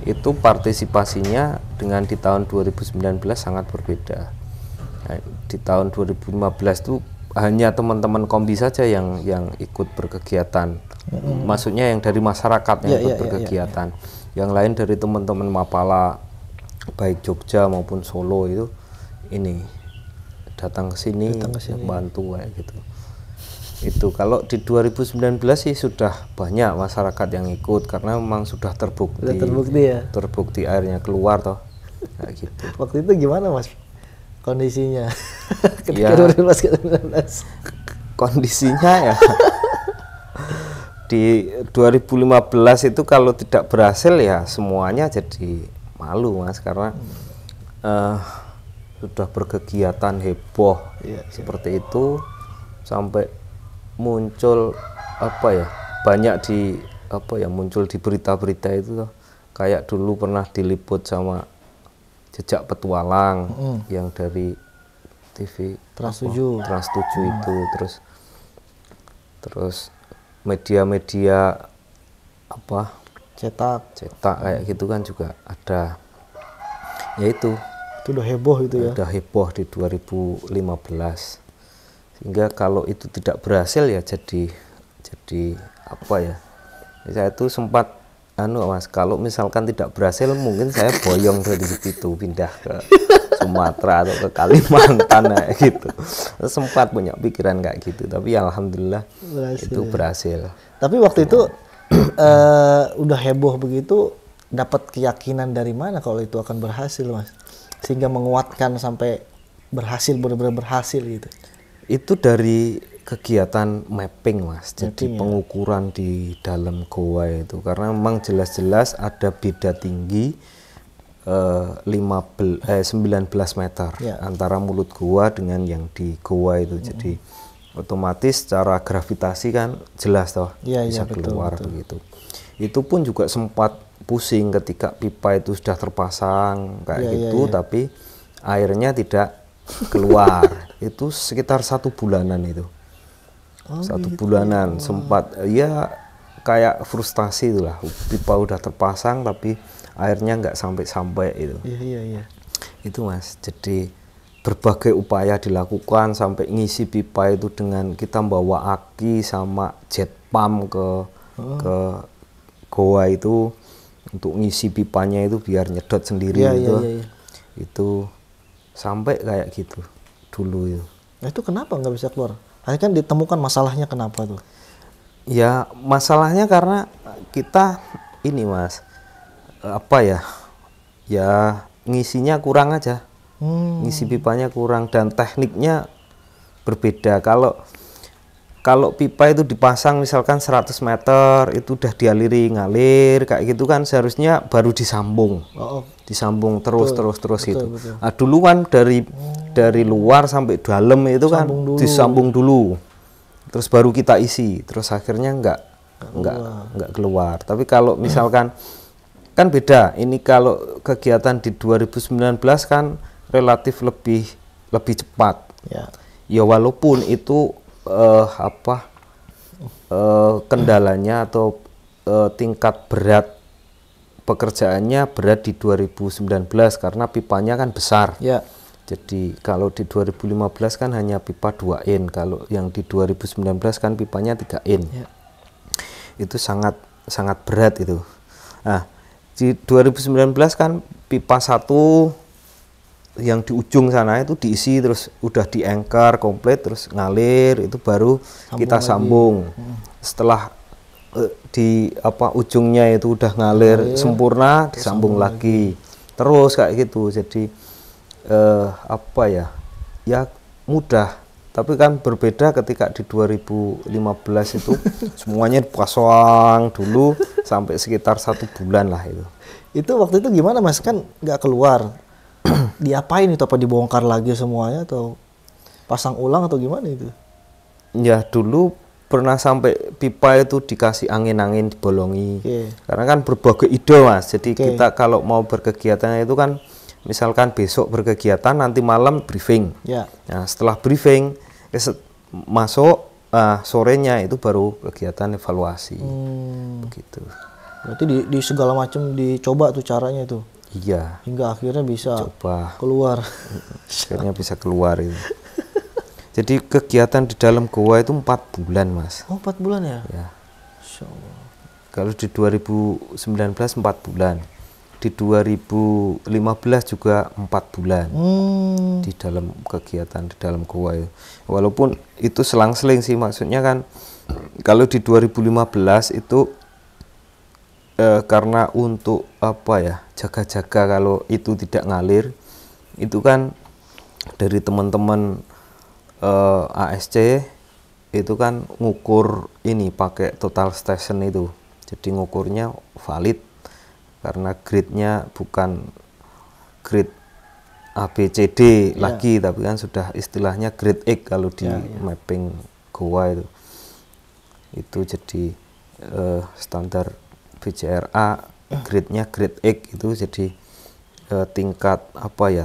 itu partisipasinya dengan di tahun 2019 sangat berbeda. Nah, di tahun 2015 itu hanya teman-teman kombi saja yang ikut berkegiatan. Maksudnya yang dari masyarakat yang ikut berkegiatan. Yang lain dari teman-teman Mapala baik Jogja maupun Solo itu ini datang ke sini bantu kayak gitu. Itu kalau di 2019 sih sudah banyak masyarakat yang ikut karena memang sudah terbukti airnya keluar toh kayak gitu. Waktu itu gimana Mas kondisinya ketika 2019? Kondisinya ya di 2015 itu kalau tidak berhasil ya semuanya jadi malu Mas karena sudah berkegiatan heboh seperti itu sampai muncul banyak muncul di berita-berita itu tuh. Kayak dulu pernah diliput sama Jejak Petualang yang dari TV Trans 7 itu terus media-media apa cetak kayak gitu kan juga ada, yaitu itu udah heboh gitu ya. udah heboh di 2015, sehingga kalau itu tidak berhasil ya jadi apa ya, saya itu sempat Mas, kalau misalkan tidak berhasil mungkin saya boyong dari situ pindah ke Sumatera atau ke Kalimantan kayak gitu. Sempat punya pikiran kayak gitu, tapi alhamdulillah itu berhasil. Tapi waktu itu udah heboh begitu, dapat keyakinan dari mana kalau itu akan berhasil, Mas? Sehingga menguatkan sampai berhasil, benar-benar berhasil gitu. Itu dari kegiatan mapping, Mas. Jadi ya? pengukuran di dalam goa itu, karena memang jelas-jelas ada beda tinggi 19 meter ya. Antara mulut goa dengan yang di goa itu. Jadi otomatis secara gravitasi kan jelas toh bisa keluar betul. Begitu. Itu pun juga sempat pusing ketika pipa itu sudah terpasang kayak gitu, tapi airnya tidak keluar. Itu sekitar 1 bulanan itu. 1 bulanan sempat ya kayak frustasi itulah, pipa udah terpasang tapi airnya nggak sampai itu. Itu Mas, jadi berbagai upaya dilakukan sampai ngisi pipa itu dengan kita bawa aki sama jet pump ke goa itu untuk ngisi pipanya itu biar nyedot sendiri itu sampai kayak gitu dulu itu. Nah, itu kenapa nggak bisa keluar? Akhirnya kan ditemukan masalahnya kenapa tuh? Ya masalahnya karena kita ini Mas, apa ya ngisinya kurang aja. Ngisi pipanya kurang dan tekniknya berbeda. Kalau pipa itu dipasang misalkan 100 meter itu udah dialiri ngalir kayak gitu kan, seharusnya baru disambung. Disambung terus gitu. Nah, dulu kan dari luar sampai dalam itu kan disambung dulu. Terus baru kita isi. Terus akhirnya enggak keluar. Tapi kalau misalkan kan beda. Ini kalau kegiatan di 2019 kan relatif lebih cepat. Ya walaupun itu kendalanya atau tingkat berat pekerjaannya berat di 2019 karena pipanya kan besar. Jadi kalau di 2015 kan hanya pipa 2 in, kalau yang di 2019 kan pipanya 3 in. Itu sangat berat itu. Nah, di 2019 kan pipa 1 yang di ujung sana itu diisi terus udah di-anchor komplit terus ngalir, itu baru kita sambung. Setelah di ujungnya itu udah ngalir sempurna, disambung lagi. Terus kayak gitu. Jadi ya mudah. Tapi kan berbeda ketika di 2015 itu semuanya dipasang dulu sampai sekitar 1 bulan lah itu. Itu waktu itu gimana Mas, kan nggak keluar? Diapain itu, apa dibongkar lagi semuanya atau pasang ulang atau gimana itu? Ya dulu pernah sampai pipa itu dikasih angin-angin dibolongi. Karena kan berbagai ide Mas. Jadi kita kalau mau berkegiatan itu kan misalkan besok berkegiatan nanti malam briefing. Nah, setelah briefing masuk sorenya itu baru kegiatan evaluasi. Begitu. Berarti di segala macam dicoba tuh caranya itu. Iya. Hingga akhirnya bisa coba keluar. Akhirnya bisa keluar itu. Jadi kegiatan di dalam goa itu 4 bulan Mas. 4 bulan ya? Ya. Kalau di 2019 4 bulan. Di 2015 juga 4 bulan. Di dalam kegiatan di dalam goa itu. Walaupun itu selang-seling sih, maksudnya kan kalau di 2015 itu karena untuk jaga-jaga kalau itu tidak ngalir, itu kan dari teman-teman ASC itu kan ngukur ini pakai total station itu, jadi ngukurnya valid karena grade-nya bukan grade ABCD lagi, tapi kan sudah istilahnya grade X kalau di mapping goa itu jadi standar BCRA grade-nya grade X itu, jadi tingkat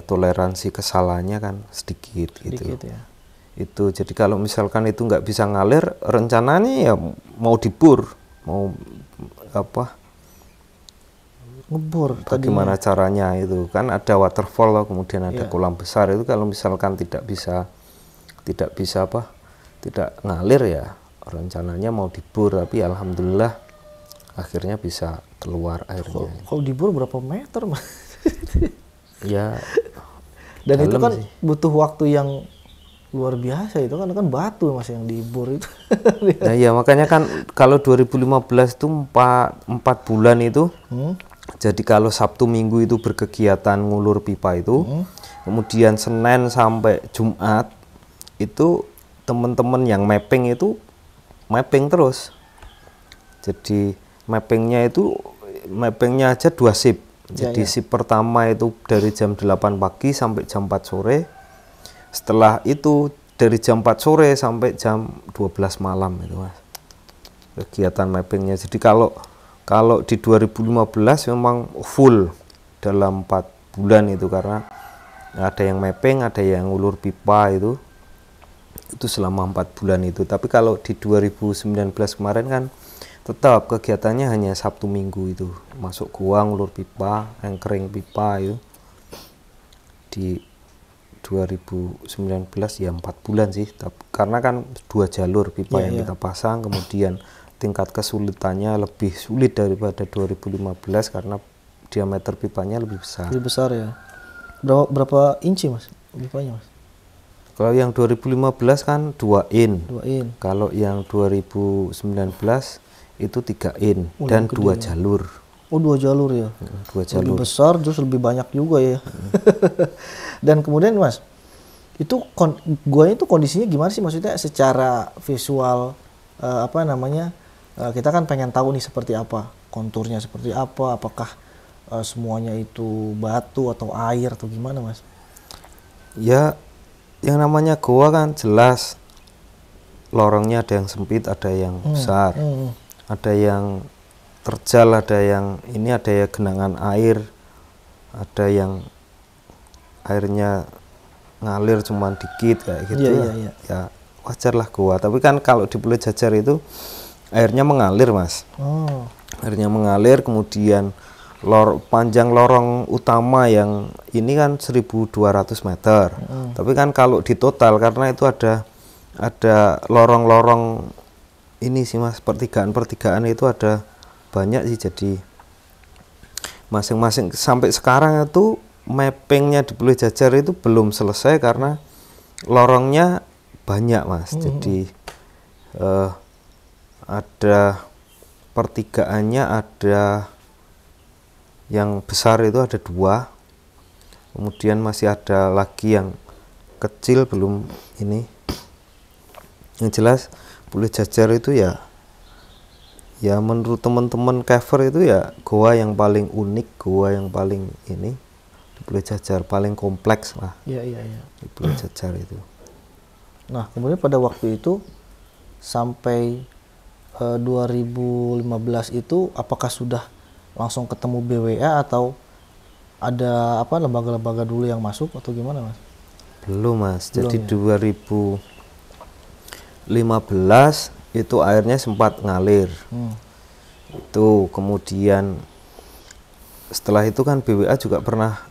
toleransi kesalahannya kan sedikit gitu. Itu jadi kalau misalkan itu nggak bisa ngalir, rencananya ya mau dibur, mau apa, ngebor bagaimana caranya itu kan ada waterfall loh, kemudian ada Iya. kolam besar itu kalau misalkan tidak bisa apa, tidak ngalir ya rencananya mau dibur, tapi alhamdulillah akhirnya bisa keluar airnya. Kalau dibor berapa meter mas? Ya Dan itu dalam kan sih. butuh waktu yang luar biasa, itu kan batu mas yang dibor itu. Nah ya makanya kan kalau 2015 itu 4 bulan itu, jadi kalau Sabtu Minggu itu berkegiatan ngulur pipa itu, kemudian Senin sampai Jumat itu teman-teman yang mapping itu mapping terus. Jadi mappingnya aja 2 shift. Jadi shift pertama itu dari jam 8 pagi sampai jam 4 sore. Setelah itu dari jam 4 sore sampai jam 12 malam itu mas kegiatan mappingnya. Jadi kalau di 2015 memang full dalam 4 bulan itu, karena ada yang mapping, ada yang ngulur pipa itu selama 4 bulan itu. Tapi kalau di 2019 kemarin kan tetap kegiatannya hanya Sabtu Minggu itu, masuk gua ngulur pipa, anchoring pipa itu. Di 2019 ya 4 bulan sih, karena kan 2 jalur pipa yang kita pasang, kemudian tingkat kesulitannya lebih sulit daripada 2015 karena diameter pipanya lebih besar. Lebih besar ya. Berapa inci mas pipanya mas? Kalau yang 2015 kan 2 in. 2 in. Kalau yang 2019 itu 3 in dan 2 jalur. Oh 2 jalur ya. 2 jalur. Lebih besar terus lebih banyak juga ya. Dan kemudian mas, itu gua itu kondisinya gimana sih, maksudnya secara visual kita kan pengen tahu nih seperti apa konturnya, seperti apa, apakah semuanya itu batu atau air atau gimana mas? Ya yang namanya goa kan jelas lorongnya ada yang sempit, ada yang besar, ada yang terjal, ada yang ini, ada ya genangan air, ada yang airnya ngalir cuman dikit kayak gitu. Ya wajar lah goa. Tapi kan kalau di Pulau Jajar itu airnya mengalir mas. Airnya mengalir, kemudian panjang lorong utama yang ini kan 1.200 meter. Tapi kan kalau di total, karena itu ada lorong-lorong ini sih mas, pertigaan itu ada banyak sih. Jadi masing-masing sampai sekarang itu mappingnya di Pulau Jajar itu belum selesai karena lorongnya banyak mas. Jadi ada pertigaannya, ada yang besar itu ada 2, kemudian masih ada lagi yang kecil belum ini. Yang jelas Pulau Jajar itu ya menurut teman-teman caver itu ya goa yang paling unik, goa yang paling ini di Pulau Jajar, paling kompleks lah. Iya. Di Pulau Jajar itu. Nah kemudian pada waktu itu sampai 2015 itu apakah sudah langsung ketemu BWA atau ada lembaga-lembaga dulu yang masuk atau gimana mas? Belum mas. Jadi ya? 2015 itu airnya sempat ngalir. Itu kemudian setelah itu kan BWA juga pernah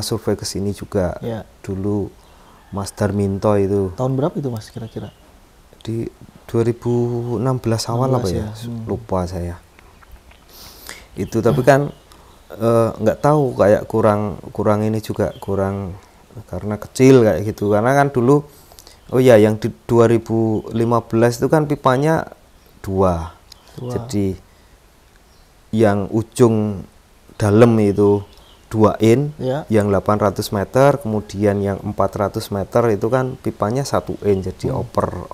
survei ke sini juga. Ya. Dulu Mas Darminto itu. Tahun berapa itu mas kira-kira? Di 2016 awal apa ya? Lupa saya. Itu tapi kan nggak tahu, kayak kurang ini juga, kurang karena kecil kayak gitu. Karena kan dulu yang di 2015 itu kan pipanya 2. Jadi yang ujung dalam itu 2 in, yang 800 meter, kemudian yang 400 meter itu kan pipanya 1 in, jadi oper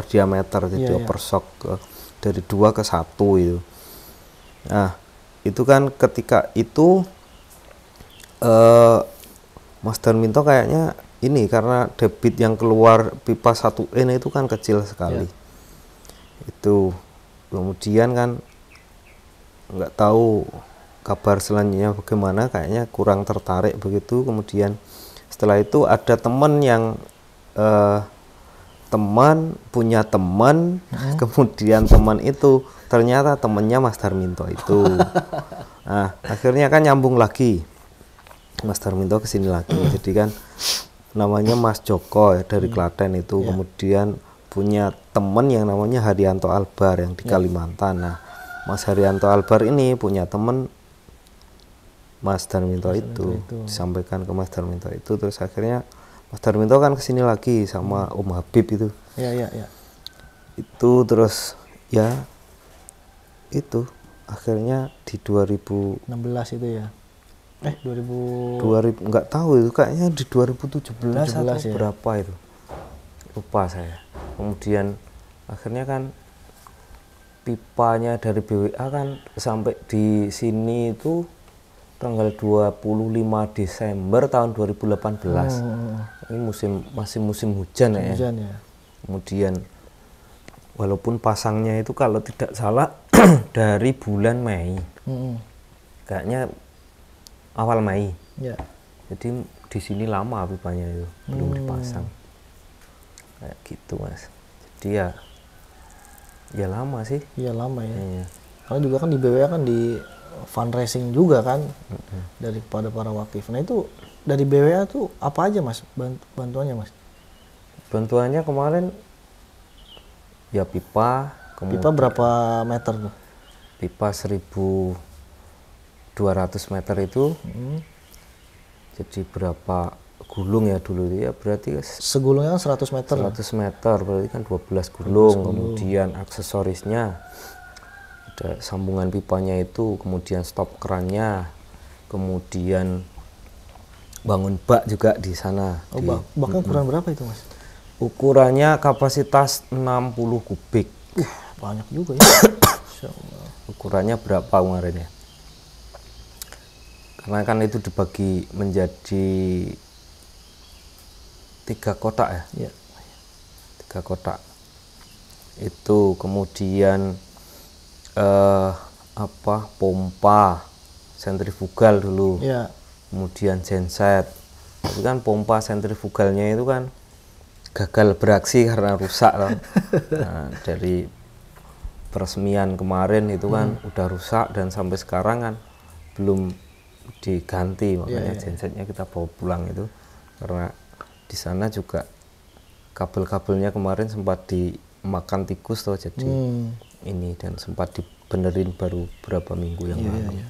diameter, jadi oper shock dari 2 ke 1 itu. Nah itu kan ketika itu Mas Darminto kayaknya ini karena debit yang keluar pipa 1 in itu kan kecil sekali. Itu kemudian kan nggak tahu kabar selanjutnya bagaimana, kayaknya kurang tertarik begitu. Kemudian setelah itu ada temen yang teman punya teman, kemudian teman itu ternyata temannya Mas Darminto itu. Nah, akhirnya kan nyambung lagi. Mas Darminto kesini lagi. Jadi kan namanya Mas Joko ya, dari Klaten itu. Kemudian punya teman yang namanya Haryanto Albar yang di Kalimantan. Nah, Mas Haryanto Albar ini punya teman Mas Darminto itu. Disampaikan ke Mas Darminto itu, terus akhirnya Mas Darminto kan kesini lagi sama Om Habib itu. Iya. Itu terus ya itu akhirnya di 16 itu ya. 2000 nggak tahu itu, kayaknya di 2017 atau ya? berapa itu. Lupa saya. Kemudian akhirnya kan pipanya dari BWA kan sampai di sini itu tanggal 25 Desember tahun 2018. Ini masih musim hujan ya. Kemudian walaupun pasangnya itu kalau tidak salah dari bulan Mei. Kayaknya awal Mei. Jadi di sini lama pipanya itu belum dipasang. Kayak gitu, Mas. Jadi ya lama sih. Iya lama ya. Iya. Karena juga kan di BWA kan di fundraising juga kan daripada para wakif. Nah itu dari BWA tuh apa aja Mas bantuannya Mas? Bantuannya kemarin ya pipa. Pipa berapa meter tuh? Pipa 1.200 meter itu. Jadi berapa gulung ya dulu ya, berarti segulungnya kan 100 meter. 100 meter berarti kan 12 gulung. Kemudian aksesorisnya ada sambungan pipanya itu, kemudian stop kerannya, kemudian bangun bak juga di sana. Baknya ukuran berapa itu Mas? Ukurannya kapasitas 60 kubik. Banyak juga ya. Ukurannya berapa kemarin ya? Karena kan itu dibagi menjadi 3 kotak ya. 3 kotak. Itu kemudian pompa sentrifugal dulu, kemudian genset. Tapi kan pompa sentrifugalnya itu kan gagal beraksi karena rusak loh. Nah, dari peresmian kemarin itu kan udah rusak dan sampai sekarang kan belum diganti, makanya gensetnya kita bawa pulang itu karena di sana juga kabel-kabelnya kemarin sempat dimakan tikus tuh, jadi ini dan sempat dibenerin baru berapa minggu yang lalu.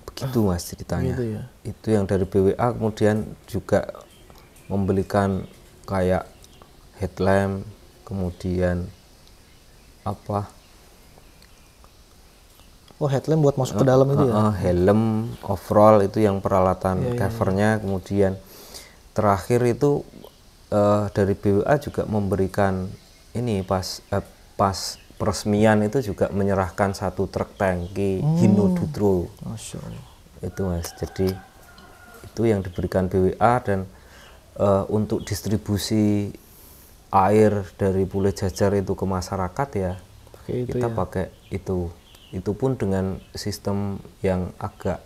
Begitu Mas ceritanya. Itu yang dari BWA. Kemudian juga membelikan kayak headlamp, kemudian headlamp buat masuk ke dalam itu ya? Helm, overall itu yang peralatan covernya. Kemudian terakhir itu dari BWA juga memberikan ini pas peresmian itu juga menyerahkan 1 truk tangki Hino Dutro. Itu Mas. Jadi itu yang diberikan BWA dan untuk distribusi air dari Pule Jajar itu ke masyarakat ya kita pakai itu. Itu pun dengan sistem yang agak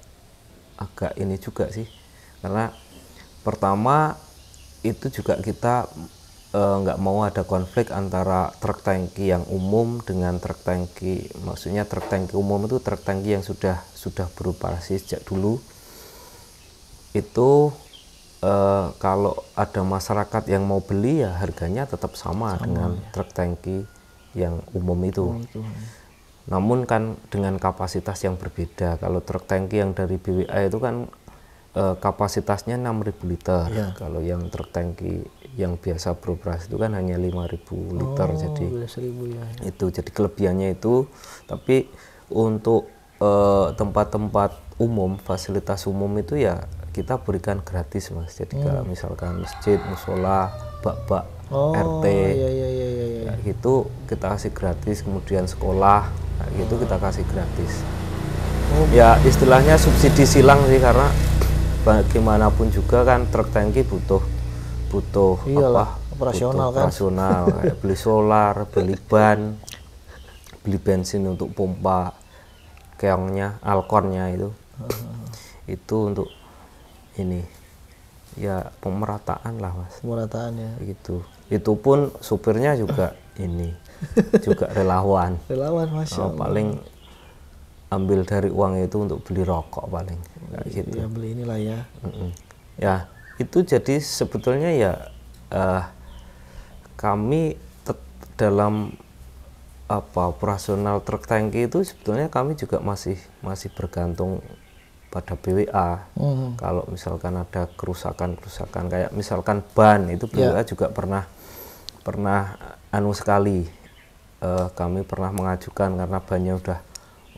ini juga sih, karena pertama itu juga kita nggak mau ada konflik antara truk tangki yang umum dengan truk tangki, maksudnya truk tangki umum itu truk tangki yang sudah beroperasi sejak dulu. Itu kalau ada masyarakat yang mau beli ya harganya tetap sama dengan truk tangki yang umum itu. Namun kan dengan kapasitas yang berbeda. Kalau truk tangki yang dari BWA itu kan kapasitasnya 6.000 liter. Kalau yang truk tangki yang biasa beroperasi itu kan hanya 5.000 liter. Jadi itu jadi kelebihannya itu. Tapi untuk tempat-tempat umum, fasilitas umum itu ya kita berikan gratis Mas. Jadi kalau misalkan masjid, musola, bak-bak RT gitu kita kasih gratis. Kemudian sekolah gitu kita kasih gratis. Ya istilahnya subsidi silang sih, karena bagaimanapun juga kan truk tangki butuh operasional kayak beli solar, beli ban, beli bensin untuk pompa keongnya, alkonnya itu. Itu untuk ini ya pemerataan lah Mas. Pemerataan ya. Gitu. Itu pun supirnya juga ini juga relawan. Relawan, Masya Allah. Paling ambil dari uang itu untuk beli rokok paling kayak gitu. Ya beli inilah ya. Ya itu jadi sebetulnya ya kami dalam operasional truk tangki itu sebetulnya kami juga masih bergantung pada BWA. Kalau misalkan ada kerusakan kayak misalkan ban itu BWA juga pernah sekali kami pernah mengajukan karena bannya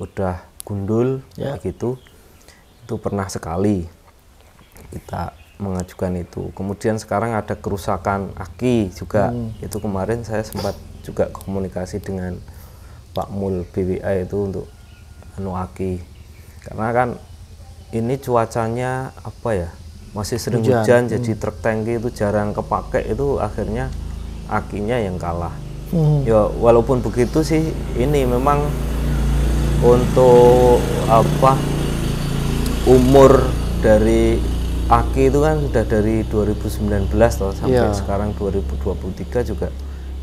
udah gundul kayak gitu. Itu pernah sekali kita mengajukan itu. Kemudian sekarang ada kerusakan aki juga. Itu kemarin saya sempat juga komunikasi dengan Pak Mul BWA itu untuk aki. Karena kan ini cuacanya apa ya? Masih sering hujan jadi truk tangki itu jarang kepake, itu akhirnya akinya yang kalah. Ya walaupun begitu sih ini memang untuk umur dari aki itu kan sudah dari 2019 toh sampai sekarang 2023 juga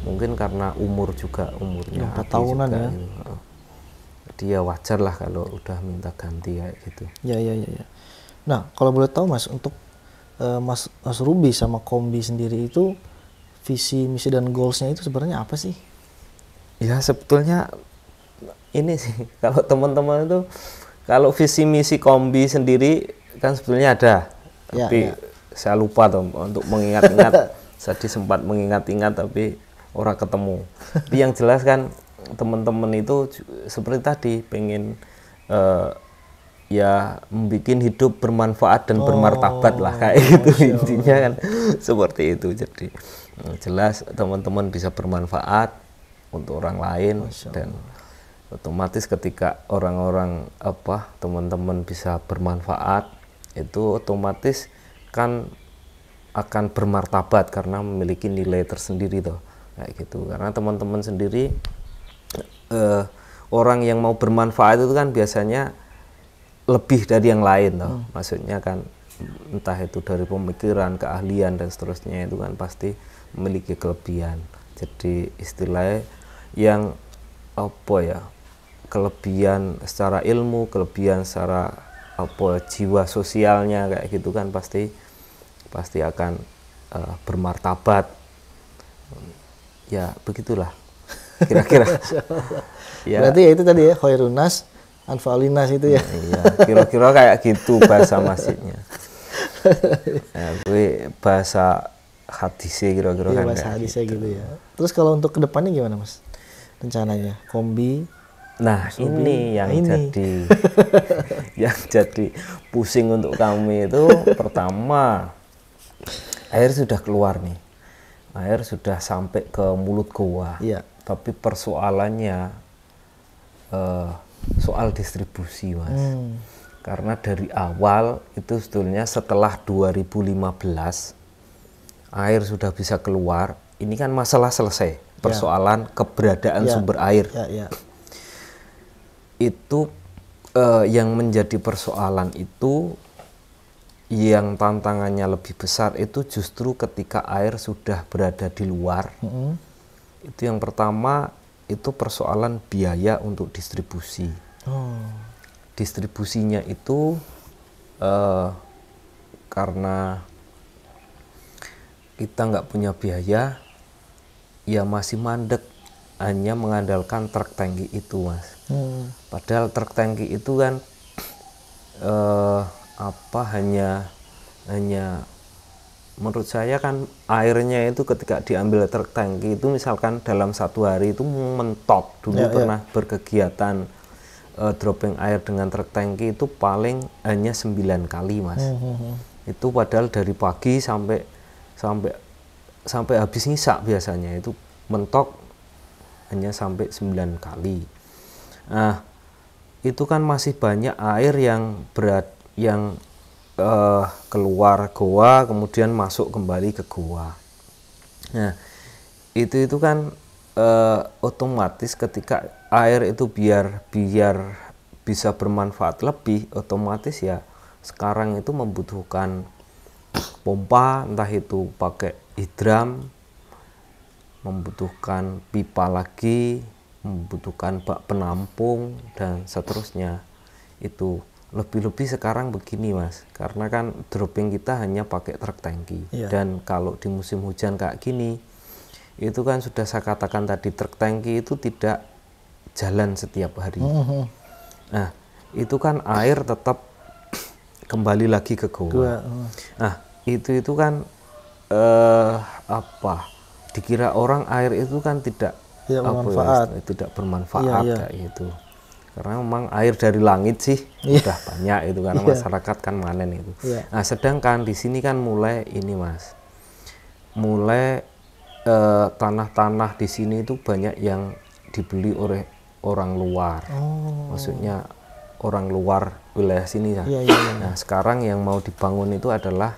mungkin karena umurnya 4 tahunan juga, ya. Gitu. Jadi ya wajar lah kalau udah minta ganti kayak gitu. Ya. Nah kalau boleh tahu Mas, untuk Mas Ruby sama Kombi sendiri itu visi, misi dan goalsnya itu sebenarnya apa sih? Ya sebetulnya ini sih kalau teman-teman itu kalau visi misi Kombi sendiri kan sebetulnya ada, tapi saya lupa tuh untuk mengingat-ingat. Jadi sempat mengingat-ingat tapi orang ketemu. Tapi yang jelas kan teman-teman itu seperti tadi pengen ya membuat hidup bermanfaat dan bermartabat lah kayak gitu intinya kan seperti itu. Jadi jelas teman-teman bisa bermanfaat untuk orang lain dan otomatis ketika orang-orang teman-teman bisa bermanfaat itu otomatis kan akan bermartabat karena memiliki nilai tersendiri toh kayak gitu. Karena teman-teman sendiri orang yang mau bermanfaat itu kan biasanya lebih dari yang lain toh. Maksudnya kan entah itu dari pemikiran, keahlian dan seterusnya itu kan pasti memiliki kelebihan. Jadi istilahnya yang kelebihan secara ilmu, kelebihan secara jiwa sosialnya kayak gitu kan pasti akan bermartabat. Ya begitulah kira-kira. Ya. Berarti ya itu tadi ya, khairun nas anfa'ulinnas itu ya. Iya, kira-kira kayak gitu bahasa masjidnya. Gue bahasa hadisnya kira-kira kan bahasa hadisnya gitu ya. Terus kalau untuk kedepannya gimana Mas rencananya? Kombi? Nah ini yang jadi pusing untuk kami itu pertama air sudah keluar nih, air sudah sampai ke mulut goa. Tapi persoalannya soal distribusi Mas. Karena dari awal itu sebetulnya setelah 2015 air sudah bisa keluar, ini kan masalah selesai, persoalan keberadaan sumber air. Itu yang menjadi persoalan itu, yang tantangannya lebih besar itu justru ketika air sudah berada di luar. Itu yang pertama itu persoalan biaya untuk distribusi. Distribusinya itu karena kita nggak punya biaya, ya masih mandek, hanya mengandalkan truk tangki itu Mas. Padahal truk tangki itu kan hanya menurut saya kan airnya itu ketika diambil truk tangki itu misalkan dalam satu hari itu mentok. Dulu pernah berkegiatan dropping air dengan truk tangki itu paling hanya 9 kali Mas. Itu padahal dari pagi sampai habis ngisak biasanya itu mentok hanya sampai 9 kali. Nah, itu kan masih banyak air yang keluar goa kemudian masuk kembali ke goa. Nah, itu kan otomatis ketika air itu biar bisa bermanfaat lebih, otomatis ya sekarang itu membutuhkan pompa, entah itu pakai hidram, membutuhkan pipa lagi, membutuhkan bak penampung dan seterusnya. Itu lebih-lebih sekarang begini Mas, karena kan dropping kita hanya pakai truk tangki. Dan kalau di musim hujan kayak gini, itu kan sudah saya katakan tadi, truk tangki itu tidak jalan setiap hari. Nah, itu kan air tetap kembali lagi ke goa. Nah, itu kan dikira orang air itu kan tidak bermanfaat kayak gitu. Karena memang air dari langit sih udah banyak itu, karena masyarakat kan manen itu. Nah, sedangkan di sini kan mulai ini Mas, mulai tanah-tanah di sini itu banyak yang dibeli oleh orang luar. Maksudnya orang luar wilayah sini ya. Nah, sekarang yang mau dibangun itu adalah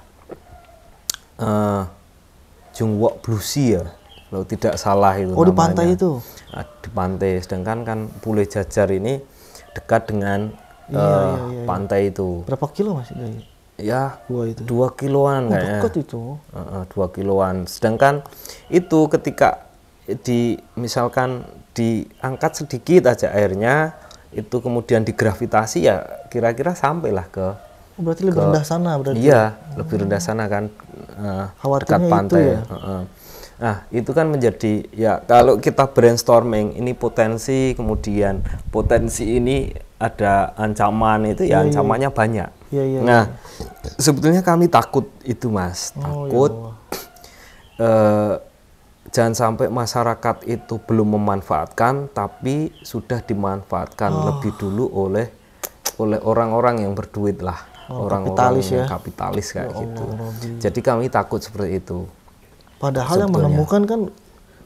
Jungwok Blusi ya, kalau tidak salah itu namanya. Di pantai itu? Nah, di pantai, sedangkan kan Pule Jajar ini dekat dengan pantai itu. Berapa kilo Mas? Ya, 2 kiloan kayaknya. Dekat itu. 2 kiloan. Sedangkan itu ketika misalkan diangkat sedikit aja airnya, itu kemudian digravitasi ya kira-kira sampailah ke berarti lebih rendah sana berarti. Iya, lebih rendah sana kan, dekat pantai. Itu ya? Nah, itu kan menjadi, ya kalau kita brainstorming, ini potensi, kemudian potensi ini ada ancaman, itu ya ancamannya banyak. Nah, sebetulnya kami takut itu Mas, takut jangan sampai masyarakat itu belum memanfaatkan, tapi sudah dimanfaatkan lebih dulu oleh orang-orang yang berduit lah. Orang-orang yang kapitalis kayak gitu. Jadi kami takut seperti itu. Padahal sebetulnya yang menemukan kan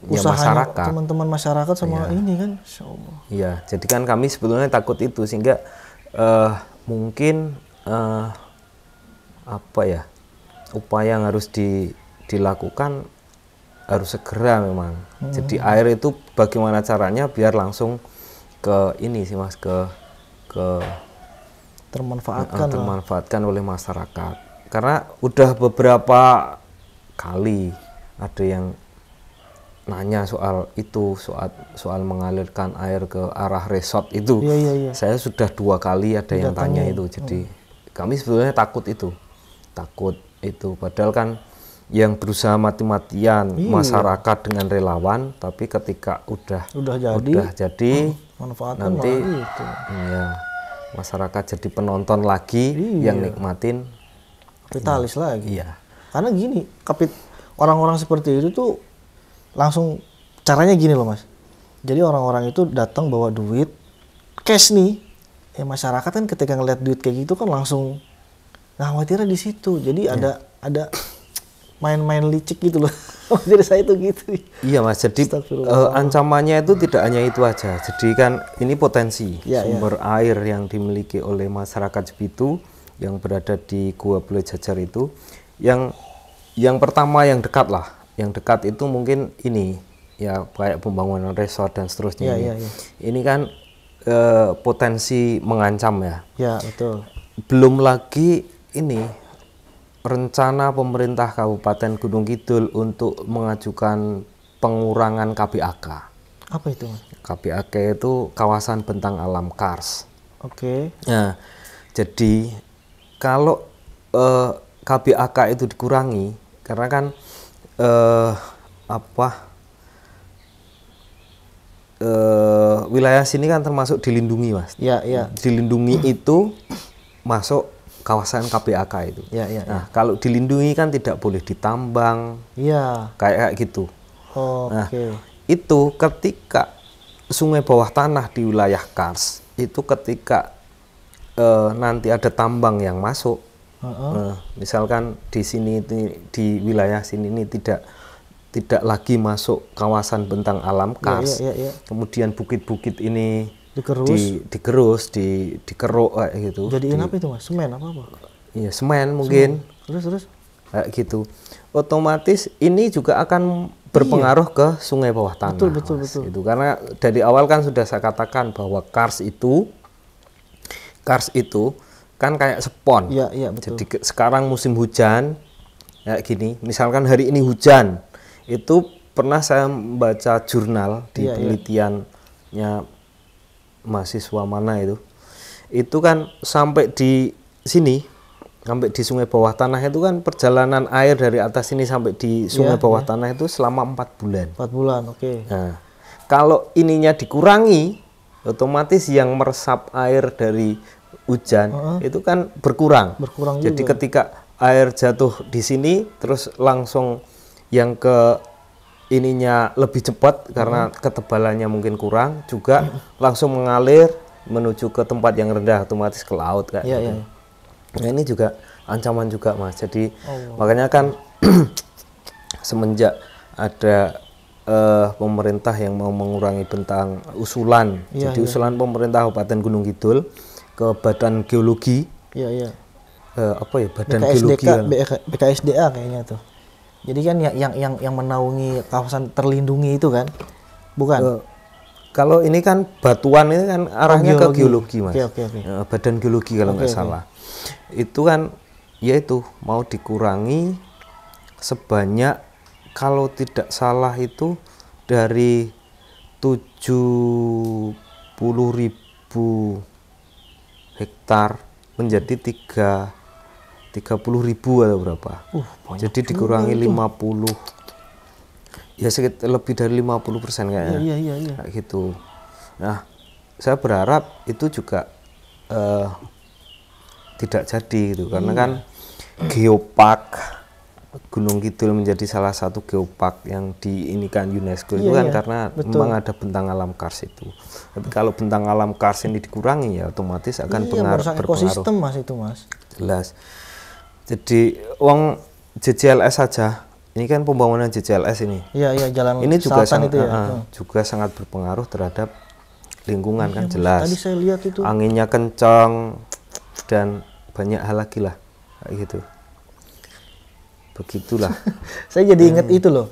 usaha teman-teman masyarakat sama ini kan, Insya Allah. Iya, jadi kan kami sebetulnya takut itu, sehingga mungkin upaya yang harus dilakukan harus segera memang. Jadi air itu bagaimana caranya biar langsung ke ini sih Mas, ke termanfaatkan oleh masyarakat. Karena udah beberapa kali ada yang nanya soal itu, soal mengalirkan air ke arah resort itu. Saya sudah 2 kali ada yang tanya itu. Jadi kami sebetulnya takut itu. Padahal kan yang berusaha mati-matian masyarakat dengan relawan, tapi ketika udah jadi manfaatkan nanti masyarakat jadi penonton lagi, yang nikmatin kapitalis lagi. Karena gini, orang-orang seperti itu tuh langsung caranya gini loh Mas. Jadi orang-orang itu datang bawa duit cash nih. Masyarakat kan ketika ngeliat duit kayak gitu kan langsung khawatirnya di situ. Jadi ada main-main licik gitu loh. Jadi saya itu gitu. Iya Mas, jadi ancamannya itu tidak hanya itu aja. Jadi kan ini potensi sumber air yang dimiliki oleh masyarakat Jepitu yang berada di Gua Pule Jajar itu. Yang pertama yang dekat lah. Yang dekat itu mungkin ini ya, kayak pembangunan resort dan seterusnya. Ini kan potensi mengancam ya. Ya, betul. Belum lagi ini rencana pemerintah Kabupaten Gunung Kidul untuk mengajukan pengurangan KBAK. Apa itu? KBAK itu kawasan bentang alam Kars. Nah, jadi kalau KBAK itu dikurangi, karena kan wilayah sini kan termasuk dilindungi Mas. Dilindungi itu masuk kawasan KBAK itu. Nah, kalau dilindungi kan tidak boleh ditambang. Kayak gitu. Nah, itu ketika sungai bawah tanah di wilayah Kars, itu ketika nanti ada tambang yang masuk, misalkan di sini di wilayah sini ini tidak lagi masuk kawasan bentang alam Kars, kemudian bukit-bukit ini digerus, dikeruk kayak gitu. Jadiin apa itu Mas? Semen apa? Iya, semen mungkin. Terus kayak gitu. Otomatis ini juga akan berpengaruh ke sungai bawah tanah. Betul. Itu karena dari awal kan sudah saya katakan bahwa Kars itu kan kayak spon. Betul. Jadi sekarang musim hujan kayak gini, misalkan hari ini hujan, itu pernah saya membaca jurnal di penelitiannya mahasiswa mana itu kan sampai di sini, sampai di sungai bawah tanah itu kan perjalanan air dari atas ini sampai di sungai bawah tanah itu selama 4 bulan. 4 bulan, oke. Nah, kalau ininya dikurangi, otomatis yang meresap air dari hujan itu kan berkurang. Jadi juga. ketika air jatuh di sini, terus langsung yang ke ininya lebih cepat karena ketebalannya mungkin kurang, juga langsung mengalir menuju ke tempat yang rendah, otomatis ke laut kayak gitu. Nah, ini juga ancaman juga Mas. Jadi makanya kan semenjak ada pemerintah yang mau mengurangi bentang usulan, jadi usulan pemerintah Kabupaten Gunung Kidul ke Badan Geologi, apa ya, Badan Geologi, BKSDA kayaknya tuh. Jadi kan yang menaungi kawasan terlindungi itu kan, bukan? Kalau ini kan batuan ini kan arahnya ke geologi Mas. Okay. Badan Geologi kalau nggak salah. Itu kan yaitu mau dikurangi sebanyak, kalau tidak salah itu dari 70.000 hektar menjadi 30.000 atau berapa. Jadi dikurangi 50. Ya sekitar lebih dari 50% kayaknya. Iya. Kayak gitu. Nah, saya berharap itu juga tidak jadi gitu, karena kan geopark Gunung Kidul menjadi salah satu geopark yang diinikan UNESCO itu kan karena memang ada bentang alam kars itu. Tapi kalau bentang alam kars ini dikurangi ya otomatis akan berpengaruh. Ekosistem Mas itu Mas. Jelas. Jadi uang JJLS saja. Ini kan pembangunan JJLS ini. Iya, jalan ini juga selatan itu juga sangat berpengaruh terhadap lingkungan kan jelas. Tadi saya lihat itu. Anginnya kencang dan banyak hal lagi lah kayak gitu. Begitulah. Saya jadi ingat itu loh.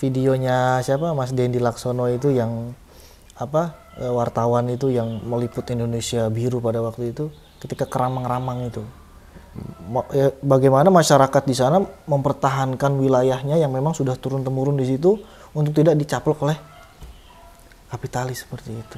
Videonya siapa? Mas Dendi Laksono itu yang wartawan itu yang meliput Indonesia biru pada waktu itu ketika keramang-ramang itu. Bagaimana masyarakat di sana mempertahankan wilayahnya yang memang sudah turun-temurun di situ untuk tidak dicaplok oleh kapitalis seperti itu.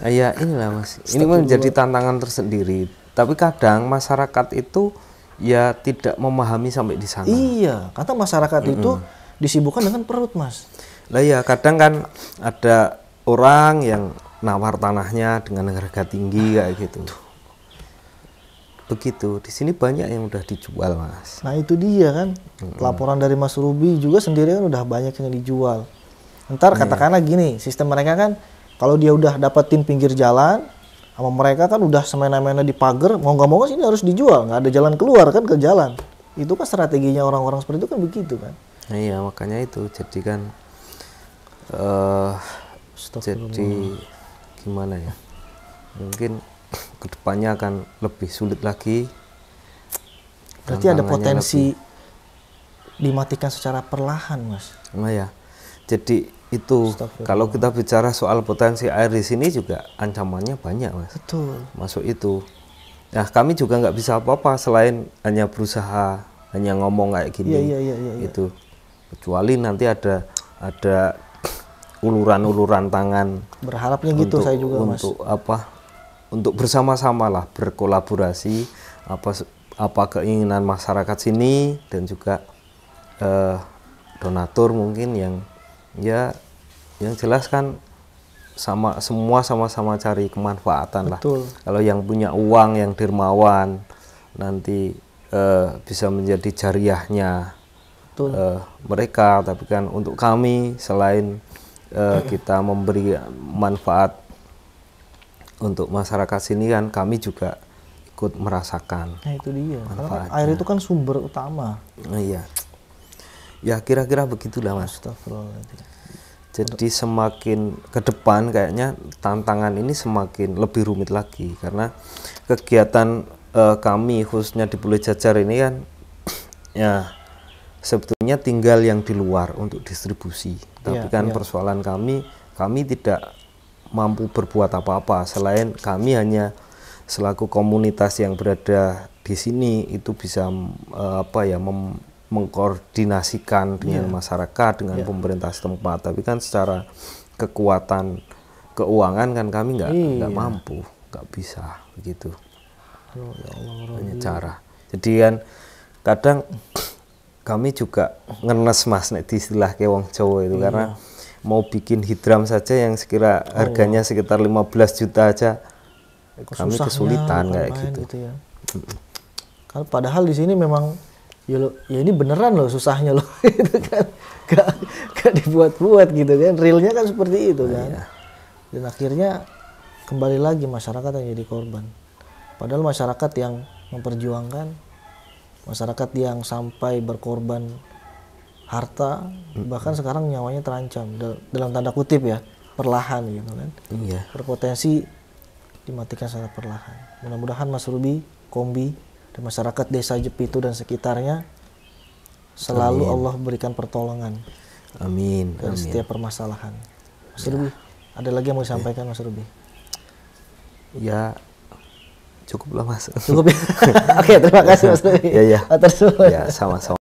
Ya inilah Mas, ini menjadi tantangan tersendiri. Tapi kadang masyarakat itu ya tidak memahami sampai di sana. Iya, kata masyarakat itu disibukkan dengan perut Mas. Lah ya, kadang kan ada orang yang nawar tanahnya dengan harga tinggi kayak gitu. Begitu, di sini banyak yang udah dijual Mas. Nah itu dia kan, laporan dari Mas Ruby juga sendiri kan udah banyak yang dijual. Ntar katakanlah gini, sistem mereka kan kalau dia udah dapetin pinggir jalan, sama mereka kan udah semena-mena di pagar, mau nggak mau sini harus dijual, nggak ada jalan keluar kan ke jalan. Itu kan strateginya orang-orang seperti itu kan begitu kan. Nah, iya makanya itu, jadi kan jadi gimana ya, mungkin kedepannya akan lebih sulit lagi. Berarti ada potensi dimatikan secara perlahan Mas. Nah ya, jadi itu kalau kita bicara soal potensi air di sini juga ancamannya banyak Mas. Betul. Masuk itu. Nah kami juga nggak bisa apa-apa selain hanya berusaha, hanya ngomong kayak gini. Iya. Itu. Kecuali nanti ada uluran-uluran tangan. Berharapnya gitu saya juga Mas. Untuk untuk bersama-sama lah berkolaborasi apa keinginan masyarakat sini dan juga donatur mungkin yang jelas kan semua sama-sama cari kemanfaatan. Betul. Lah. Kalau yang punya uang, yang dermawan nanti bisa menjadi jariahnya mereka, tapi kan untuk kami selain kita memberi manfaat untuk masyarakat sini kan kami juga ikut merasakan. Nah itu dia. Karena air itu kan sumber utama. Nah, iya. Ya kira-kira begitulah Mas. Jadi semakin ke depan kayaknya tantangan ini semakin lebih rumit lagi karena kegiatan kami khususnya di Pulau Jajar ini kan ya sebetulnya tinggal yang di luar untuk distribusi. Tapi kan persoalan kami tidak mampu berbuat apa-apa selain kami hanya selaku komunitas yang berada di sini itu bisa mengkoordinasikan dengan masyarakat, dengan pemerintah setempat. Tapi kan secara kekuatan keuangan kan kami nggak mampu, nggak bisa begitu. Banyak cara. Jadi kan kadang kami juga ngenes mas nek istilah ke wong Jawa itu karena mau bikin hidram saja yang sekira harganya sekitar 15 juta aja kami kesulitan kayak gitu. Ya. Kalau padahal di sini memang ya ini beneran loh susahnya loh itu kan gak dibuat-buat gitu kan, realnya kan seperti itu kan. Dan akhirnya kembali lagi masyarakat yang jadi korban. Padahal masyarakat yang memperjuangkan, masyarakat yang sampai berkorban harta, bahkan sekarang nyawanya terancam dalam tanda kutip ya, perlahan gitu kan. Berpotensi dimatikan secara perlahan. Mudah-mudahan Mas Ruby, Kombi, dan masyarakat desa Jepitu dan sekitarnya selalu Allah berikan pertolongan. Amin. Dari setiap permasalahan. Mas Ruby, ada lagi yang mau disampaikan Mas Ruby? Ya, cukup lah mas. Cukup ya. Oke, terima kasih Mas Ruby. Ya. Atas semua. Ya, sama-sama.